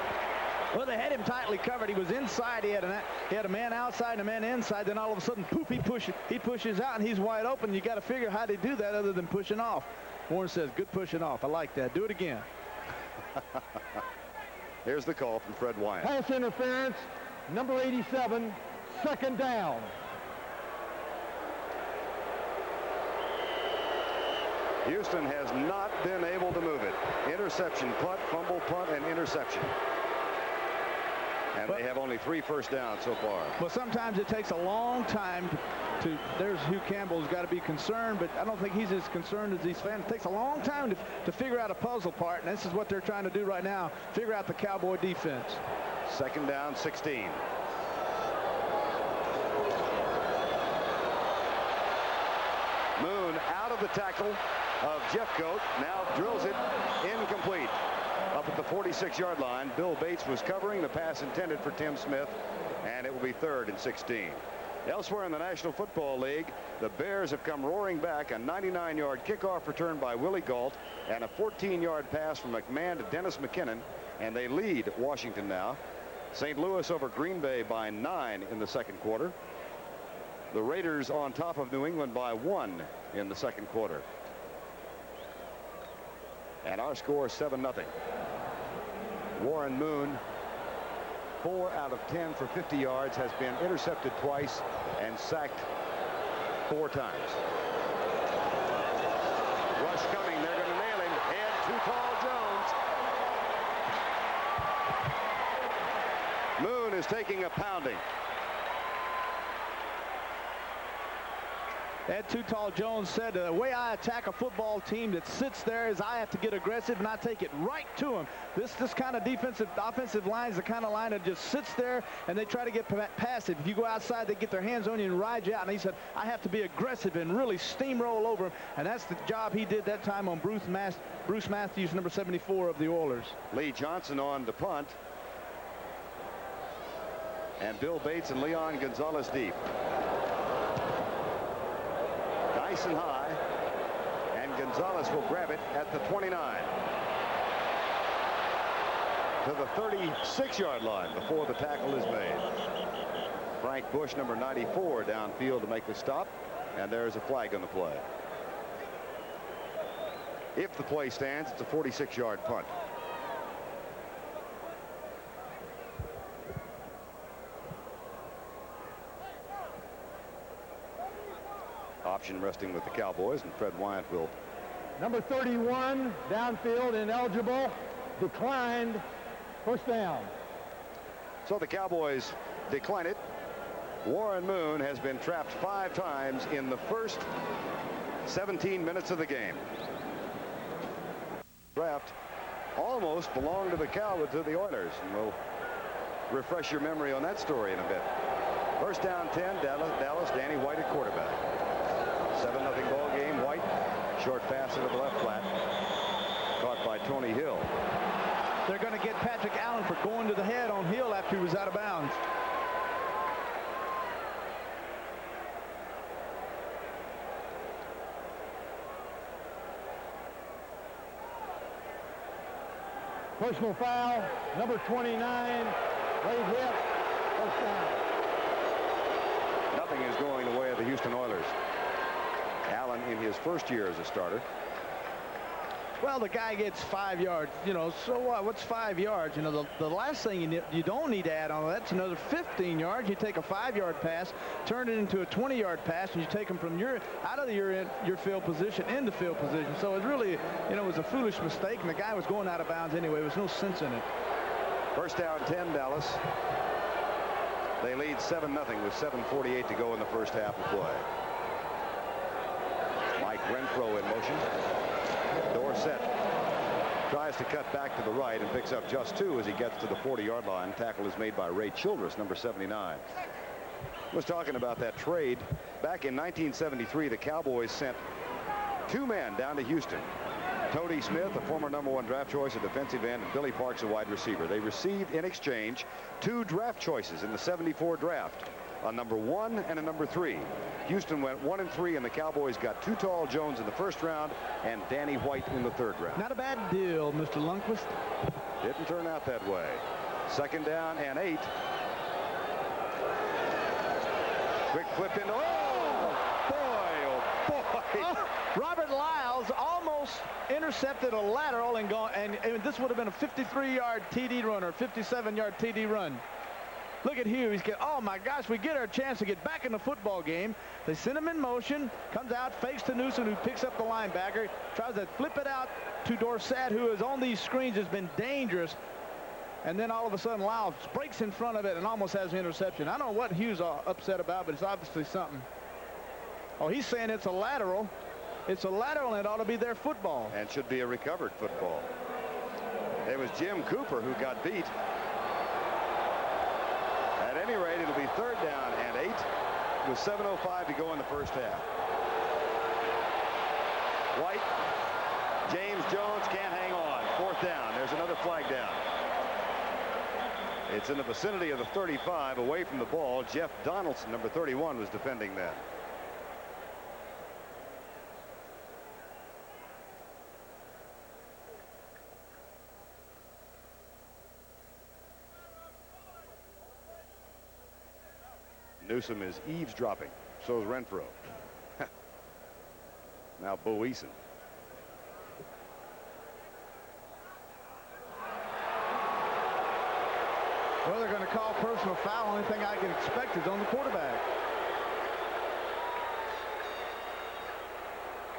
Well, they had him tightly covered. He was inside. He had a man outside and a man inside. Then all of a sudden, poof, he pushes out, and he's wide open. You got to figure how they do that other than pushing off. Warren says, good pushing off. I like that. Do it again. Here's the call from Fred Wyatt. Pass interference, number 87, second down. Houston has not been able to move it. Interception, punt, fumble, punt, and interception. And they have only 3 first downs so far. Well, sometimes it takes a long time to there's Hugh Campbell's got to be concerned, but I don't think he's as concerned as these fans. It takes a long time to figure out a puzzle part, and this is what they're trying to do right now, figure out the Cowboy defense. Second down, 16. Moon out of the tackle of Jeffcoat, now drills it incomplete. Up at the 46-yard line, Bill Bates was covering the pass intended for Tim Smith, and it will be 3rd and 16. Elsewhere in the National Football League, the Bears have come roaring back. A 99-yard kickoff return by Willie Gault and a 14-yard pass from McMahon to Dennis McKinnon, and they lead Washington now. St. Louis over Green Bay by 9 in the second quarter. The Raiders on top of New England by 1 in the second quarter. And our score is 7-0. Warren Moon, 4 out of 10 for 50 yards, has been intercepted twice and sacked 4 times. Rush coming. They're going to nail him. Head too tall, Jones. Moon is taking a pounding. Ed Too Tall Jones said, the way I attack a football team that sits there is I have to get aggressive and I take it right to him. This kind of offensive line is the kind of line that just sits there and they try to get passive. If you go outside, they get their hands on you and ride you out. And he said, I have to be aggressive and really steamroll over him. And that's the job he did that time on Bruce Matthews, number 74 of the Oilers. Lee Johnson on the punt. And Bill Bates and Leon Gonzalez deep. Nice and high, and Gonzalez will grab it at the 29 to the 36-yard line before the tackle is made. Frank Bush, number 94, downfield to make the stop, and there's a flag on the play. If the play stands, it's a 46-yard punt. Option resting with the Cowboys, and Fred Wyatt will. Number 31, downfield, ineligible, declined, first down. So the Cowboys decline it. Warren Moon has been trapped 5 times in the first 17 minutes of the game. Draft almost belonged to the Oilers, and we'll refresh your memory on that story in a bit. First down 10, Dallas, Danny White at quarterback. 7-0 ball game. White, short pass into the left flat, caught by Tony Hill. They're going to get Patrick Allen for going to the head on Hill after he was out of bounds. Personal foul, number 29, late hit, first down. Nothing is going the way of the Houston Oilers. Allen in his first year as a starter. Well, the guy gets 5 yards, you know, so what? What's 5 yards? You know, the last thing you don't need to add on that's another 15 yards. You take a 5-yard pass, turn it into a 20-yard pass, and you take them from out of your field position into field position. So it really, you know, it was a foolish mistake, and the guy was going out of bounds anyway. There was no sense in it. First down 10, Dallas. They lead 7-0 with 7:48 to go in the first half of play. Mike Renfro in motion. Dorsett tries to cut back to the right and picks up just 2 as he gets to the 40-yard line. Tackle is made by Ray Childress, number 79. I was talking about that trade. Back in 1973, the Cowboys sent 2 men down to Houston. Tony Smith, a former #1 draft choice, a defensive end, and Billy Parks, a wide receiver. They received in exchange 2 draft choices in the '74 draft, a #1 and a #3. Houston went 1-3, and the Cowboys got Too Tall Jones in the first round and Danny White in the 3rd round. Not a bad deal, Mr. Lundquist. Didn't turn out that way. 2nd down and 8. Quick flip into, oh boy. Oh, Robert Lyles almost intercepted a lateral and this would have been a 53-yard TD run or 57-yard TD run. Look at Hugh. He's getting, oh my gosh, we get our chance to get back in the football game. They send him in motion, comes out, fakes to Newsome, who picks up the linebacker, tries to flip it out to Dorsett, who is on these screens, has been dangerous. And then all of a sudden, Lyles breaks in front of it and almost has an interception. I don't know what Hugh's upset about, but it's obviously something. Oh, he's saying it's a lateral. It's a lateral, and it ought to be their football. And should be a recovered football. It was Jim Cooper who got beat. At any rate, it'll be 3rd down and 8 with 7:05 to go in the first half. White, James Jones can't hang on. 4th down. There's another flag down. It's in the vicinity of the 35, away from the ball. Jeff Donaldson, number 31, was defending that. Newsome is eavesdropping. So is Renfro. Now Bo Eason. Well, they're going to call personal foul. Only thing I can expect is on the quarterback.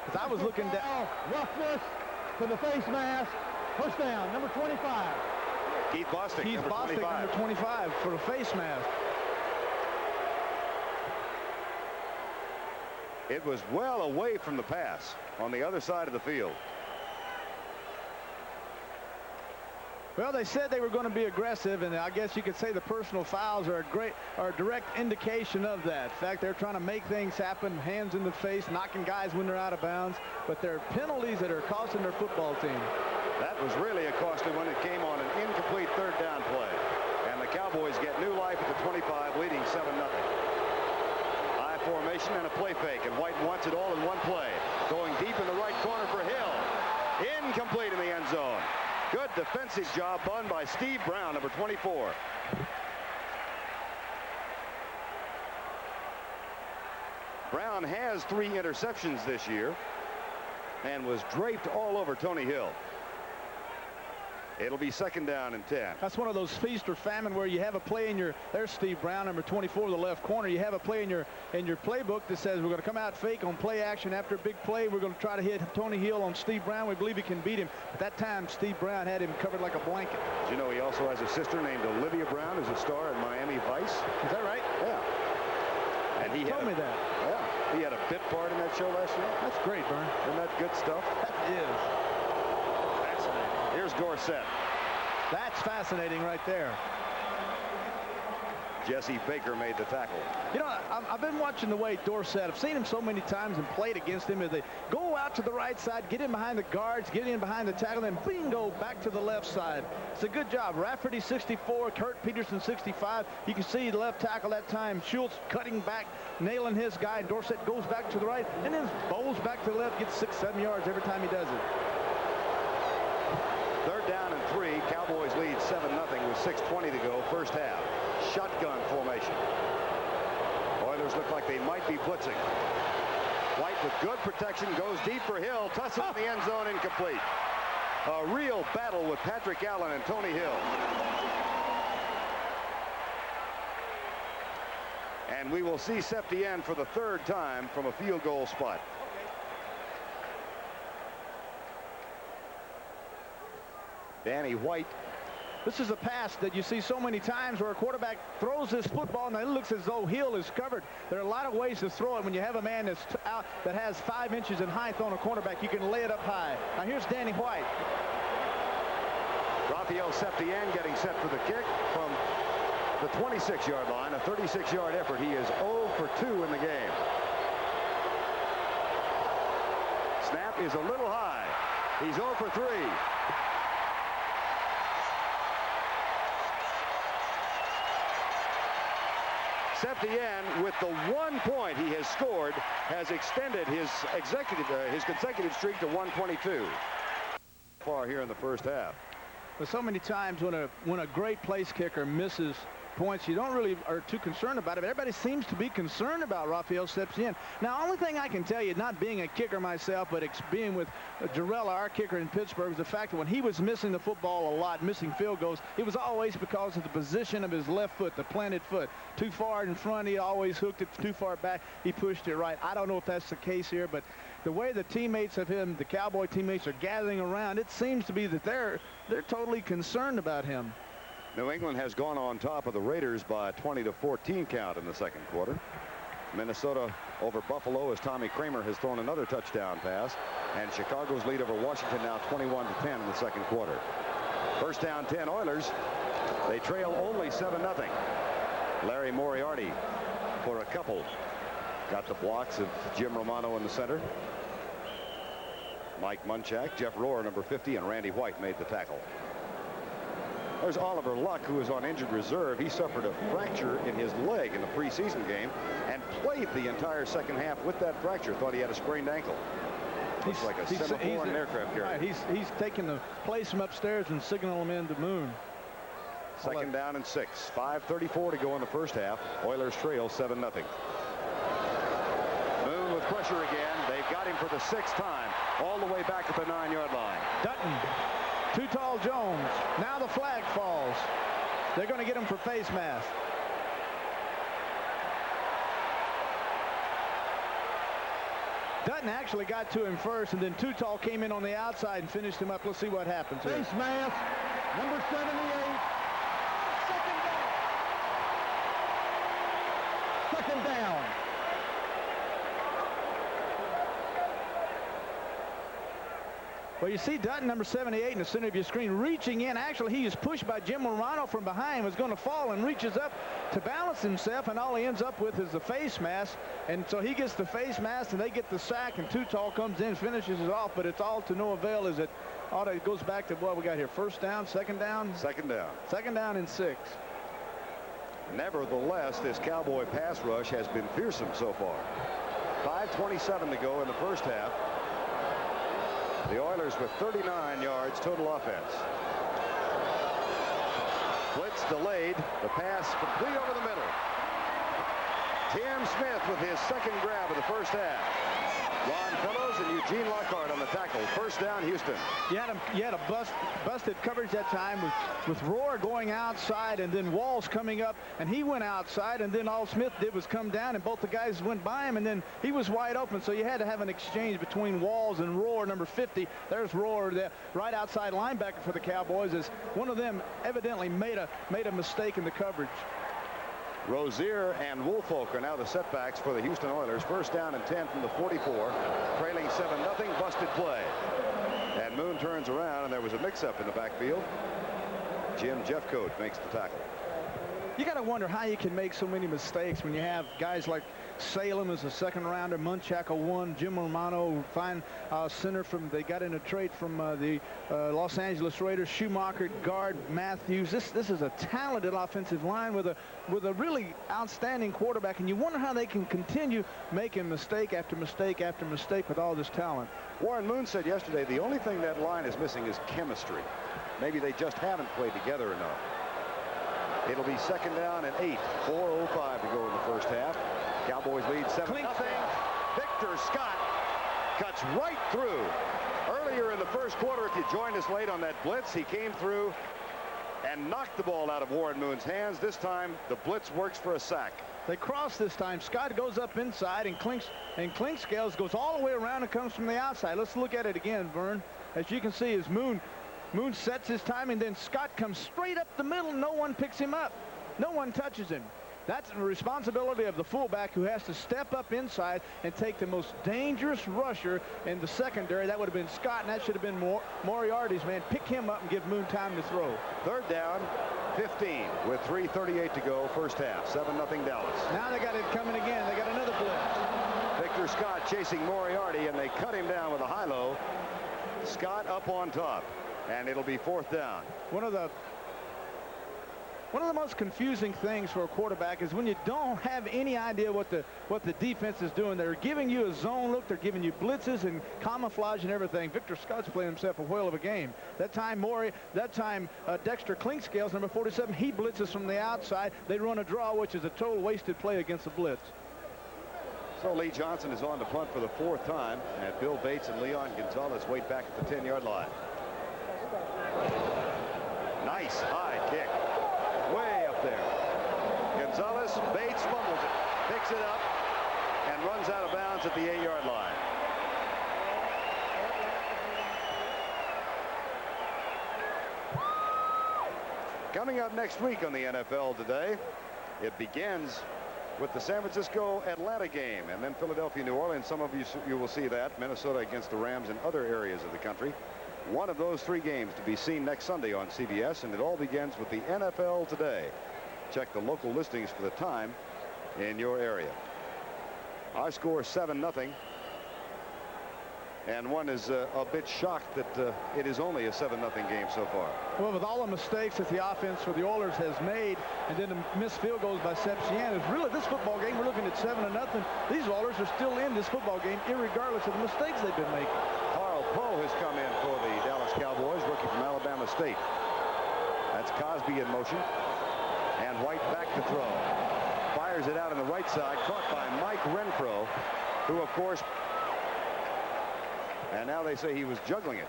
Because I was looking down. Roughness to the face mask. First down, number 25. Keith Bostic, Keith Bostic, number 25, for the face mask. It was well away from the pass on the other side of the field. Well, they said they were going to be aggressive, and I guess you could say the personal fouls are a direct indication of that. In fact, they're trying to make things happen, hands in the face, knocking guys when they're out of bounds, but they're penalties that are costing their football team. That was really a costly one. It came on an incomplete 3rd down play, and the Cowboys get new life at the 25, leading 7-0. High formation and a play fake, and White wants it all in one play. Going deep in the right corner for Hill. Incomplete in the end zone. Good defensive job done by Steve Brown, number 24. Brown has 3 interceptions this year and was draped all over Tony Hill. It'll be 2nd down and 10. That's one of those feast or famine where you have a play in your, there's Steve Brown, number 24, the left corner. You have a play in your playbook that says we're going to come out fake on play action after a big play. We're going to try to hit Tony Hill on Steve Brown. We believe he can beat him. At that time, Steve Brown had him covered like a blanket. Did you know he also has a sister named Olivia Brown, who's a star in Miami Vice? Is that right? Yeah. And he told me that. Yeah. He had a bit part in that show last year. That's great, Vern. Isn't that good stuff? That is. Here's Dorsett. That's fascinating right there. Jesse Baker made the tackle. You know, I've been watching the way Dorsett. I've seen him so many times and played against him as they go out to the right side, get in behind the guards, get in behind the tackle, and bingo, back to the left side. It's a good job. Rafferty 64, Kurt Peterson 65. You can see the left tackle that time. Schultz cutting back, nailing his guy. And Dorsett goes back to the right and then bowls back to the left, gets 6-7 yards every time he does it. 3rd down and 3. Cowboys lead 7-0 with 6:20 to go, first half. Shotgun formation. Oilers look like they might be blitzing. White with good protection goes deep for Hill. Tussle in the end zone, incomplete. A real battle with Patrick Allen and Tony Hill. And we will see Septien for the 3rd time from a field goal spot. Danny White. This is a pass that you see so many times where a quarterback throws this football and it looks as though Hill is covered. There are a lot of ways to throw it. When you have a man that's out that has 5 inches in height on a cornerback, you can lay it up high. Now here's Danny White. Rafael Septien getting set for the kick from the 26-yard line, a 36-yard effort. He is 0 for 2 in the game. Snap is a little high. He's 0 for 3. Septien, with the 1 point he has scored, has extended his consecutive streak to 122. Far here in the first half. But so many times when a great place kicker misses points, you don't really are too concerned about it. Everybody seems to be concerned about Rafael Septien. Now, only thing I can tell you, not being a kicker myself, but being with Jarrella, our kicker in Pittsburgh, is the fact that when he was missing the football a lot, missing field goals, it was always because of the position of his left foot, the planted foot. Too far in front, he always hooked it. Too far back, he pushed it right. I don't know if that's the case here, but the way the teammates of him, the Cowboy teammates, are gathering around, it seems to be that they're totally concerned about him. New England has gone on top of the Raiders by a 20-14 count in the second quarter. Minnesota over Buffalo as Tommy Kramer has thrown another touchdown pass. And Chicago's lead over Washington now 21-10 in the second quarter. First down 10 Oilers. They trail only 7-0. Larry Moriarty for a couple. Got the blocks of Jim Romano in the center. Mike Munchak, Jeff Rohr, number 50, and Randy White made the tackle. There's Oliver Luck, who is on injured reserve. He suffered a fracture in his leg in the preseason game and played the entire second half with that fracture. Thought he had a sprained ankle. Looks like a semaphore on an aircraft carrier. Right, he's taking the place from upstairs and signaling him in to Moon. Second down and 6. 5:34 to go in the first half. Oilers trail 7-0. Moon with pressure again. They've got him for the 6th time, all the way back at the 9-yard line. Dutton. Too tall Jones. Now the flag falls. They're going to get him for face mask. Dutton actually got to him first, and then Too Tall came in on the outside and finished him up. Let's see what happens here. Face mask, number 78. Second down. Well, you see Dutton, number 78, in the center of your screen, reaching in. Actually, he is pushed by Jim Morano from behind, was going to fall, and reaches up to balance himself, and all he ends up with is the face mask. And so he gets the face mask, and they get the sack, and Too Tall comes in, finishes it off, but it's all to no avail. Is it goes back to what we got here? First down, second down? Second down. Second down and 6. Nevertheless, this Cowboy pass rush has been fearsome so far. 5:27 to go in the first half. The Oilers with 39 yards total offense. Blitz delayed. The pass complete over the middle. Tim Smith with his second grab of the first half. Ron Fellows and Eugene Lockhart on the tackle. First down, Houston. You had a busted coverage that time with Rohr going outside and then Walls coming up, and he went outside, and then all Smith did was come down, and both the guys went by him, and then he was wide open. So you had to have an exchange between Walls and Rohr, number 50. There's Rohr, the right outside linebacker for the Cowboys, as one of them evidently made a mistake in the coverage. Rozier and Woolfolk are now the setbacks for the Houston Oilers. First down and 10 from the 44. Trailing 7-0. Busted play. And Moon turns around, and there was a mix-up in the backfield. Jim Jeffcoat makes the tackle. You got to wonder how you can make so many mistakes when you have guys like Salem as a second rounder, Munchak a 1, Jim Romano, fine center from, they got in a trade from the Los Angeles Raiders, Schumacher, guard Matthews. This is a talented offensive line with a really outstanding quarterback, and you wonder how they can continue making mistake after mistake after mistake with all this talent. Warren Moon said yesterday the only thing that line is missing is chemistry. Maybe they just haven't played together enough. It'll be second down and 8. 4:05 to go in the first half. Cowboys lead 7-0. Victor Scott cuts right through. Earlier in the first quarter, if you joined us late on that blitz, he came through and knocked the ball out of Warren Moon's hands. This time, the blitz works for a sack. They cross this time. Scott goes up inside, and Clinkscales goes all the way around and comes from the outside. Let's look at it again, Vern. As you can see, as Moon sets his timing, then Scott comes straight up the middle. No one picks him up. No one touches him. That's the responsibility of the fullback, who has to step up inside and take the most dangerous rusher in the secondary. That would have been Scott, and that should have been Moriarty's man. Pick him up and give Moon time to throw. Third down, 15 with 3:38 to go, first half. 7-0 Dallas. Now they got it coming again. They got another blitz. Victor Scott chasing Moriarty, and they cut him down with a high-low. Scott up on top, and it'll be 4th down. One of the most confusing things for a quarterback is when you don't have any idea what the defense is doing. They're giving you a zone look. They're giving you blitzes and camouflage and everything. Victor Scott's playing himself a whale of a game. That time Dexter Clinkscales, number 47, he blitzes from the outside. They run a draw, which is a total wasted play against the blitz. So Lee Johnson is on to punt for the 4th time, and Bill Bates and Leon Gonzalez wait back at the 10-yard line. Nice high kick. Way up there. Gonzalez, Bates fumbles it, picks it up, and runs out of bounds at the 8-yard line. Coming up next week on the NFL Today, it begins with the San Francisco-Atlanta game, and then Philadelphia-New Orleans. Some of you will see that. Minnesota against the Rams in other areas of the country. One of those 3 games to be seen next Sunday on CBS, and it all begins with the NFL Today. Check the local listings for the time in your area. Our score is 7-0, and one is a bit shocked that it is only a 7-0 game so far. Well, with all the mistakes that the offense for the Oilers has made, and then the missed field goals by Septien, is really this football game. We're looking at 7-0. These Oilers are still in this football game, irregardless of the mistakes they've been making. Carl Poe has come in for the Dallas Cowboys, rookie from Alabama State. That's Cosby in motion, and White back to throw. Fires it out on the right side, caught by Mike Renfro, who, of course, and now they say he was juggling it,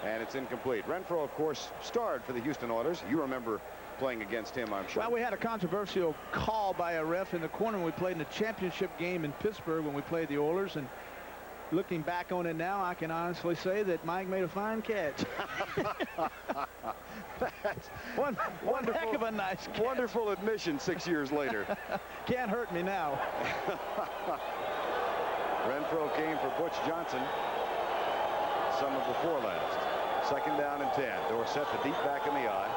and it's incomplete. Renfro, of course, starred for the Houston Oilers. You remember playing against him, I'm sure. Well, we had a controversial call by a ref in the corner when we played in a championship game in Pittsburgh when we played the Oilers, and looking back on it now, I can honestly say that Mike made a fine catch. That's one heck of a nice catch. Wonderful admission 6 years later. Can't hurt me now. Renfro came for Butch Johnson summer before last. 2nd down and 10. Dorsett the deep back in the eye,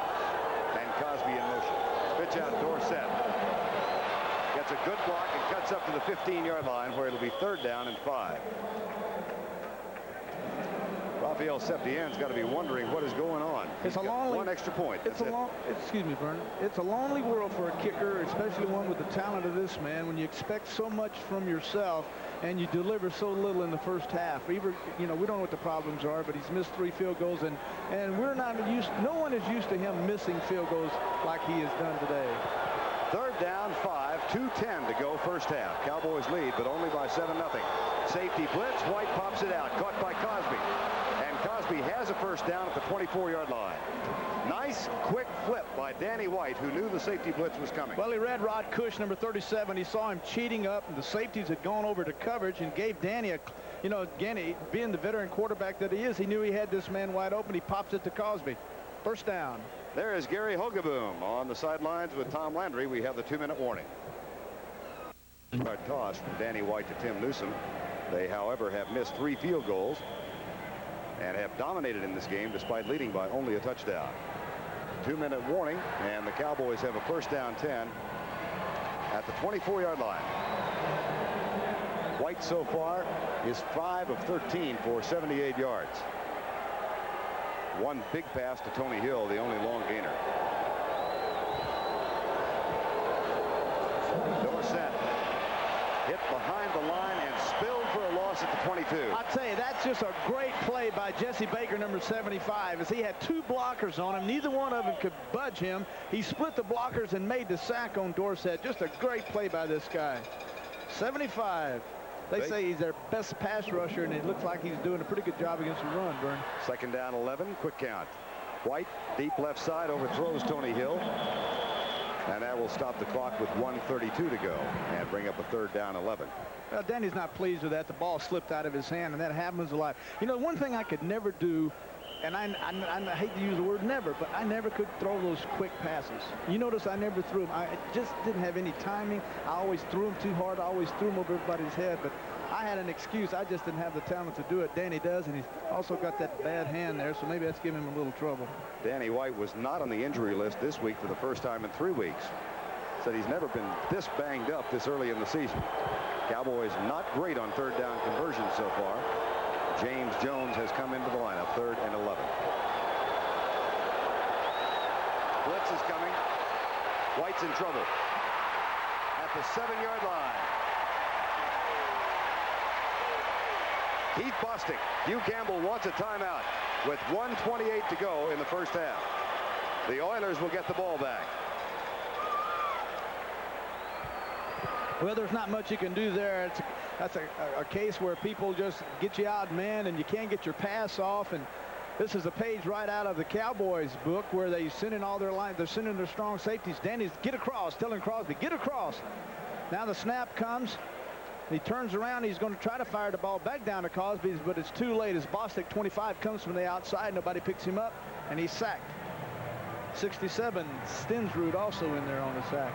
and Cosby in motion. Pitch out Dorsett. Gets a good block and cuts up to the 15-yard line, where it'll be 3rd down and 5. Rafael Septien's got to be wondering what is going on. It's a lonely, 1 extra point. Excuse me, Vernon. It's a lonely world for a kicker, especially one with the talent of this man, when you expect so much from yourself and you deliver so little in the first half. We don't know what the problems are, but he's missed 3 field goals, and we're not used. No one is used to him missing field goals like he has done today. 3rd down, 5, 2:10 to go first half. Cowboys lead, but only by 7-0. Safety blitz. White pops it out, caught by Cosby. And Cosby has a first down at the 24-yard line. Nice quick flip by Danny White, who knew the safety blitz was coming. Well, he read Rod Cush, number 37. He saw him cheating up, and the safeties had gone over to coverage and gave Danny a, Danny, being the veteran quarterback that he is, he knew he had this man wide open. He pops it to Cosby. First down. There is Gary Hogaboom on the sidelines with Tom Landry. We have the 2-minute warning. Toss from Danny White to Tim Newsome. They, however, have missed 3 field goals and have dominated in this game despite leading by only a touchdown. 2-minute warning, and the Cowboys have a first down 10 at the 24-yard line. White so far is 5 of 13 for 78 yards. 1 big pass to Tony Hill, the only long gainer. Dorsett hit behind the line and spilled for a loss at the 22. I'll tell you, that's just a great play by Jesse Baker, number 75, as he had 2 blockers on him. Neither one of them could budge him. He split the blockers and made the sack on Dorsett. Just a great play by this guy. 75. They say he's their best pass rusher, and it looks like he's doing a pretty good job against the run, Vern. 2nd down, 11. Quick count. White, deep left side, overthrows Tony Hill. And that will stop the clock with 1:32 to go and bring up a 3rd down, 11. Well, Danny's not pleased with that. The ball slipped out of his hand, and that happens a lot. One thing I could never do, and I hate to use the word never, but I never could throw those quick passes. You notice I never threw them. I just didn't have any timing. I always threw them too hard. I always threw them over everybody's head, but I had an excuse. I just didn't have the talent to do it. Danny does, and he's also got that bad hand there, so maybe that's giving him a little trouble. Danny White was not on the injury list this week for the first time in 3 weeks. Said he's never been this banged up this early in the season. Cowboys not great on 3rd down conversions so far. James Jones has come into the lineup, 3rd and 11. Blitz is coming. White's in trouble at the 7-yard line. Keith Bostic. Hugh Campbell wants a timeout with 1:28 to go in the first half. The Oilers will get the ball back. Well, there's not much you can do there. That's a case where people just get you out, man, and you can't get your pass off. And this is a page right out of the Cowboys book where they send in all their lines. They're sending their strong safeties. Danny's get across, telling Crosby, get across. Now the snap comes. He turns around. He's going to try to fire the ball back down to Crosby, but it's too late as Bostic, 25, comes from the outside. Nobody picks him up, and he's sacked. 67, Stensrud also in there on the sack.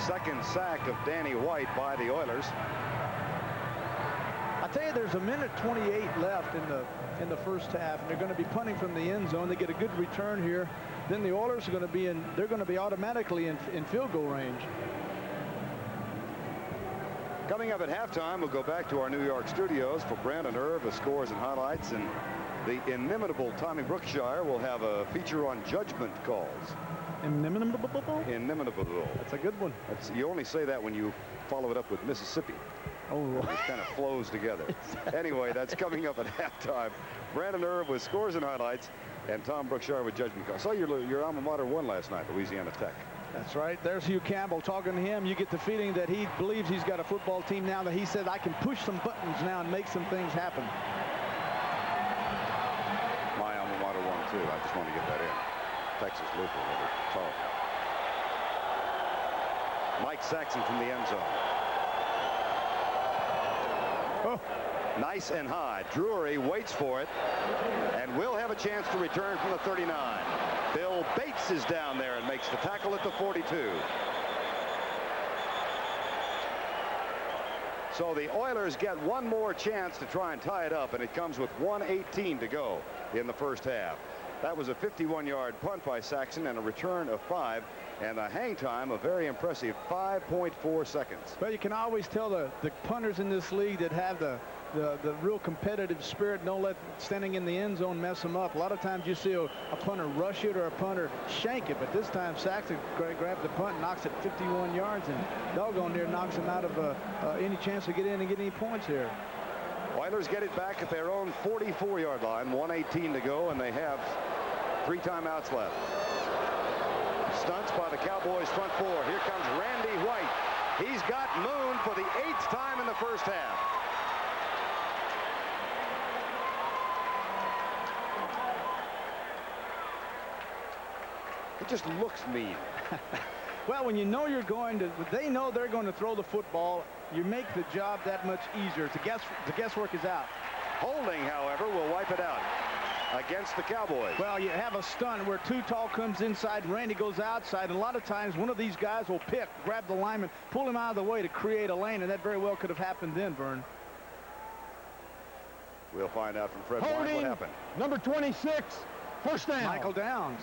Second sack of Danny White by the Oilers. I tell you, there's a minute 28 left in the first half, and they're going to be punting from the end zone. They get a good return here. Then the Oilers are going to be in. They're going to be automatically in field goal range. Coming up at halftime, we'll go back to our New York studios for Brandon Irv with scores and highlights, and the inimitable Tommy Brookshire will have a feature on judgment calls. Inimitable? Inimitable. That's a good one. You only say that when you follow it up with Mississippi. Oh, it kind of flows together. Anyway, that's coming up at halftime. Brandon Irv with scores and highlights, and Tom Brookshire with judgment calls. I saw your alma mater won last night, Louisiana Tech. That's right. There's Hugh Campbell talking to him. You get the feeling that he believes he's got a football team now, that he said, I can push some buttons now and make some things happen. My alma mater won too. I just want to get that in. Texas Luther over Tarleton. Mike Saxon from the end zone. Oh. Nice and high. Drury waits for it and will have a chance to return from the 39. Bill Bates is down there and makes the tackle at the 42. So the Oilers get one more chance to try and tie it up, and it comes with 1:18 to go in the first half. That was a 51-yard punt by Saxon and a return of 5, and a hang time, a very impressive 5.4 seconds. Well, you can always tell the punters in this league that have the real competitive spirit, don't let standing in the end zone mess them up. A lot of times you see a punter rush it or a punter shank it, but this time Saxon grabbed the punt and knocks it 51 yards, and doggone near knocks him out of any chance to get in and get any points here. Oilers get it back at their own 44-yard line, 1:18 to go, and they have 3 timeouts left. Stunts by the Cowboys front 4. Here comes Randy White. He's got Moon for the 8th time in the first half. It just looks mean. Well, when you know they know they're going to throw the football, you make the job that much easier. The guesswork is out. Holding, however, will wipe it out against the Cowboys. Well, you have a stunt where Too Tall comes inside, Randy goes outside, and a lot of times one of these guys will grab the lineman, pull him out of the way to create a lane, and that very well could have happened then, Vern. We'll find out from Fred Cornwell what happened. Number 26, first down. Michael Downs.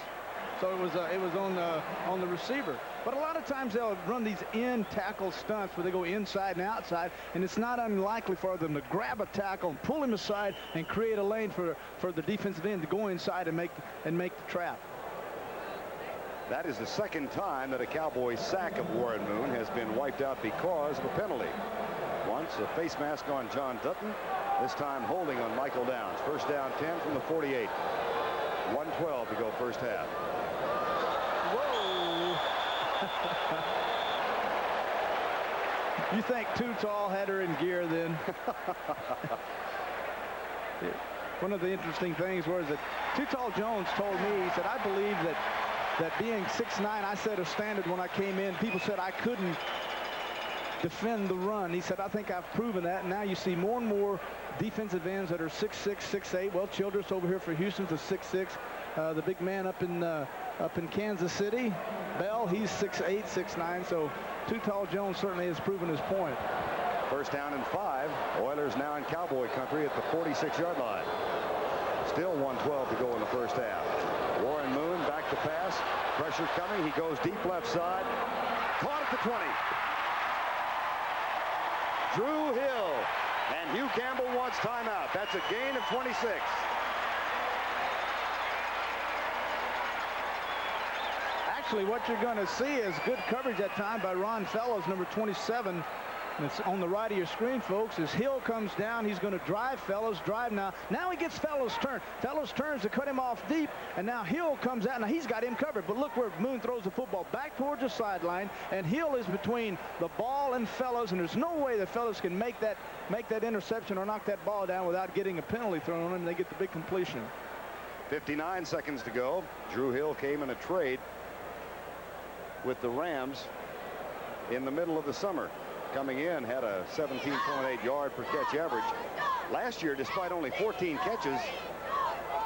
So it was on the receiver. But a lot of times they'll run these in-tackle stunts where they go inside and outside, and it's not unlikely for them to grab a tackle and pull him aside and create a lane for the defensive end to go inside and make the trap. That is the second time that a Cowboys sack of Warren Moon has been wiped out because of a penalty. Once a face mask on John Dutton, this time holding on Michael Downs. First down 10 from the 48. 1:12 to go first half. Whoa! You think Too Tall had her in gear then? One of the interesting things was that Too Tall Jones told me, he said, I believe that being 6'9", I set a standard when I came in. People said I couldn't defend the run. He said, I think I've proven that. And now you see more and more defensive ends that are 6'6", 6'8". Well, Childress over here for Houston's a 6'6". The big man up in Kansas City, Bell, he's 6'8", 6'9". So Too Tall Jones certainly has proven his point. First down and 5. Oilers now in Cowboy country at the 46-yard line. Still 1:12 to go in the first half. Warren Moon back to pass. Pressure coming. He goes deep left side. Caught at the 20. Drew Hill And Hugh Campbell wants timeout. That's a gain of 26. Actually, what you're going to see is good coverage that time by Ron Fellows, number 27. And it's on the right of your screen, folks, as Hill comes down. He's going to drive Fellows. Drive now. Now he gets Fellows' turn. Fellows turns to cut him off deep, and now Hill comes out. Now he's got him covered, but look where Moon throws the football back towards the sideline, and Hill is between the ball and Fellows, and there's no way that Fellows can make that interception or knock that ball down without getting a penalty thrown on him, and they get the big completion. 59 seconds to go. Drew Hill came in a trade with the Rams in the middle of the summer. Coming in, had a 17.8 yard per catch average. Last year, despite only 14 catches,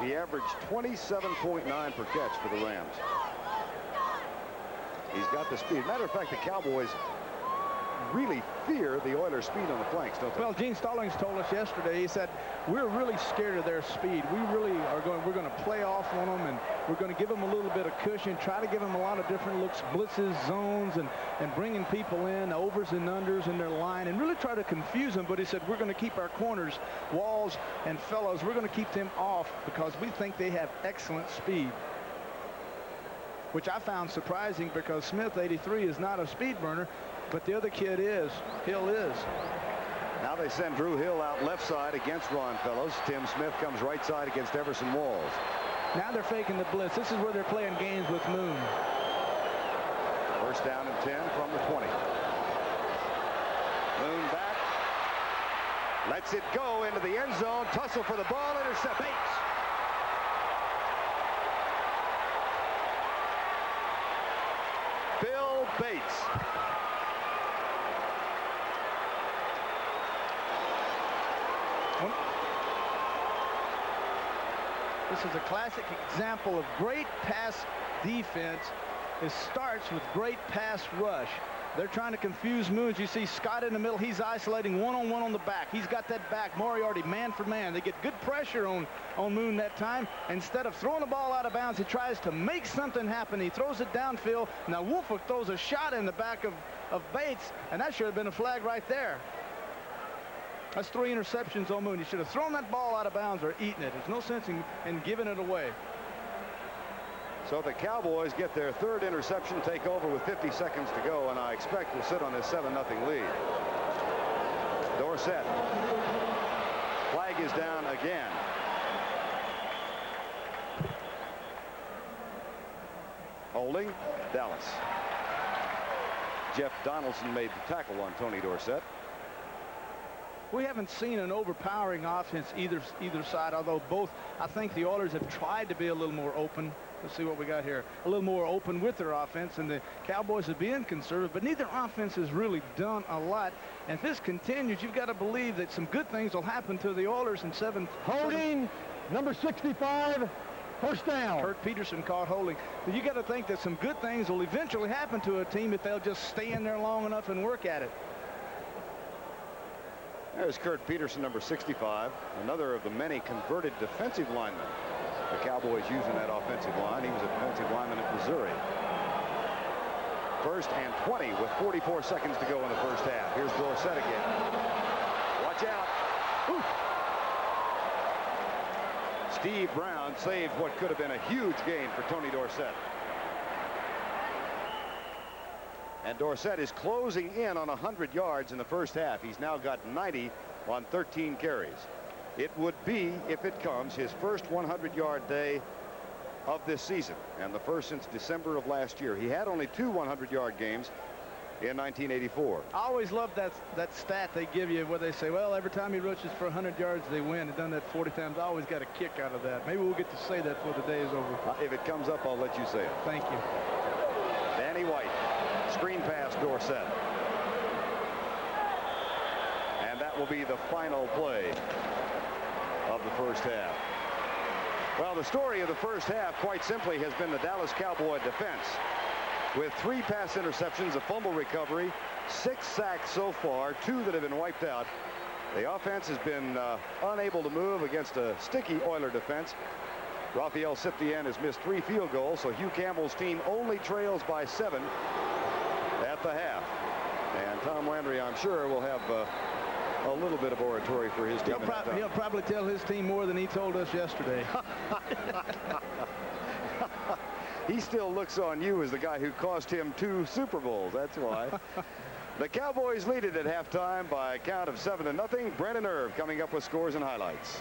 he averaged 27.9 per catch for the Rams. He's got the speed. Matter of fact, the Cowboys really fear the Oilers' speed on the flanks, don't they? Well, Gene Stallings told us yesterday, he said, we're really scared of their speed. We're going to play off on them, and we're going to give them a little bit of cushion, try to give them a lot of different looks, blitzes, zones, and bringing people in, overs and unders in their line, and really try to confuse them. But he said, we're going to keep our corners, Walls and Fellows, we're going to keep them off because we think they have excellent speed, which I found surprising because Smith, 83, is not a speed burner. But the other kid is. Hill is. Now they send Drew Hill out left side against Ron Fellows. Tim Smith comes right side against Everson Walls. Now they're faking the blitz. This is where they're playing games with Moon. First down and 10 from the 20. Moon back. Lets it go into the end zone. Tussle for the ball. Intercept. Bates. Bill Bates. This is a classic example of great pass defense. It starts with great pass rush. They're trying to confuse Moon. You see Scott in the middle. He's isolating one-on-one on the back. He's got that back. Moriarty man for man. They get good pressure on Moon that time. Instead of throwing the ball out of bounds, he tries to make something happen. He throws it downfield. Now Woolfolk throws a shot in the back of Bates, and that should have been a flag right there. That's 3 interceptions on Moon. He should have thrown that ball out of bounds or eaten it. There's no sense in giving it away. So the Cowboys get their 3rd interception, take over with 50 seconds to go, and I expect will sit on this 7-0 lead. Dorsett. Flag is down again. Holding, Dallas. Jeff Donaldson made the tackle on Tony Dorsett. We haven't seen an overpowering offense either side, although both, I think the Oilers have tried to be a little more open. Let's see what we got here. A little more open with their offense, and the Cowboys are being conservative, but neither offense has really done a lot. And if this continues, you've got to believe that some good things will happen to the Oilers in 7. Holding, number 65, first down. Kurt Peterson caught holding. But you got to think that some good things will eventually happen to a team if they'll just stay in there long enough and work at it. There's Kurt Peterson, number 65, another of the many converted defensive linemen the Cowboys use in that offensive line. He was a defensive lineman at Missouri. 1st and 20 with 44 seconds to go in the first half. Here's Dorsett again. Watch out. Ooh. Steve Brown saved what could have been a huge gain for Tony Dorsett. And Dorsett is closing in on 100 yards in the first half. He's now got 90 on 13 carries. It would be, if it comes, his first 100-yard day of this season, and the first since December of last year. He had only 2 100-yard games in 1984. I always love that stat they give you where they say, well, every time he rushes for 100 yards, they win. They've done that 40 times. I always got a kick out of that. Maybe we'll get to say that before the day is over. If it comes up, I'll let you say it. Thank you. Danny White. Screen pass, Dorsett. And that will be the final play of the first half. Well, the story of the first half, quite simply, has been the Dallas Cowboy defense. With 3 pass interceptions, a fumble recovery, 6 sacks so far, 2 that have been wiped out. The offense has been unable to move against a sticky Oiler defense. Rafael Septien has missed 3 field goals, so Hugh Campbell's team only trails by 7 at the half. And Tom Landry, I'm sure, will have a little bit of oratory for his team. He'll probably tell his team more than he told us yesterday. He still looks on you as the guy who cost him 2 Super Bowls. That's why. The Cowboys lead it at halftime by a count of 7-0. Brandon Irv coming up with scores and highlights.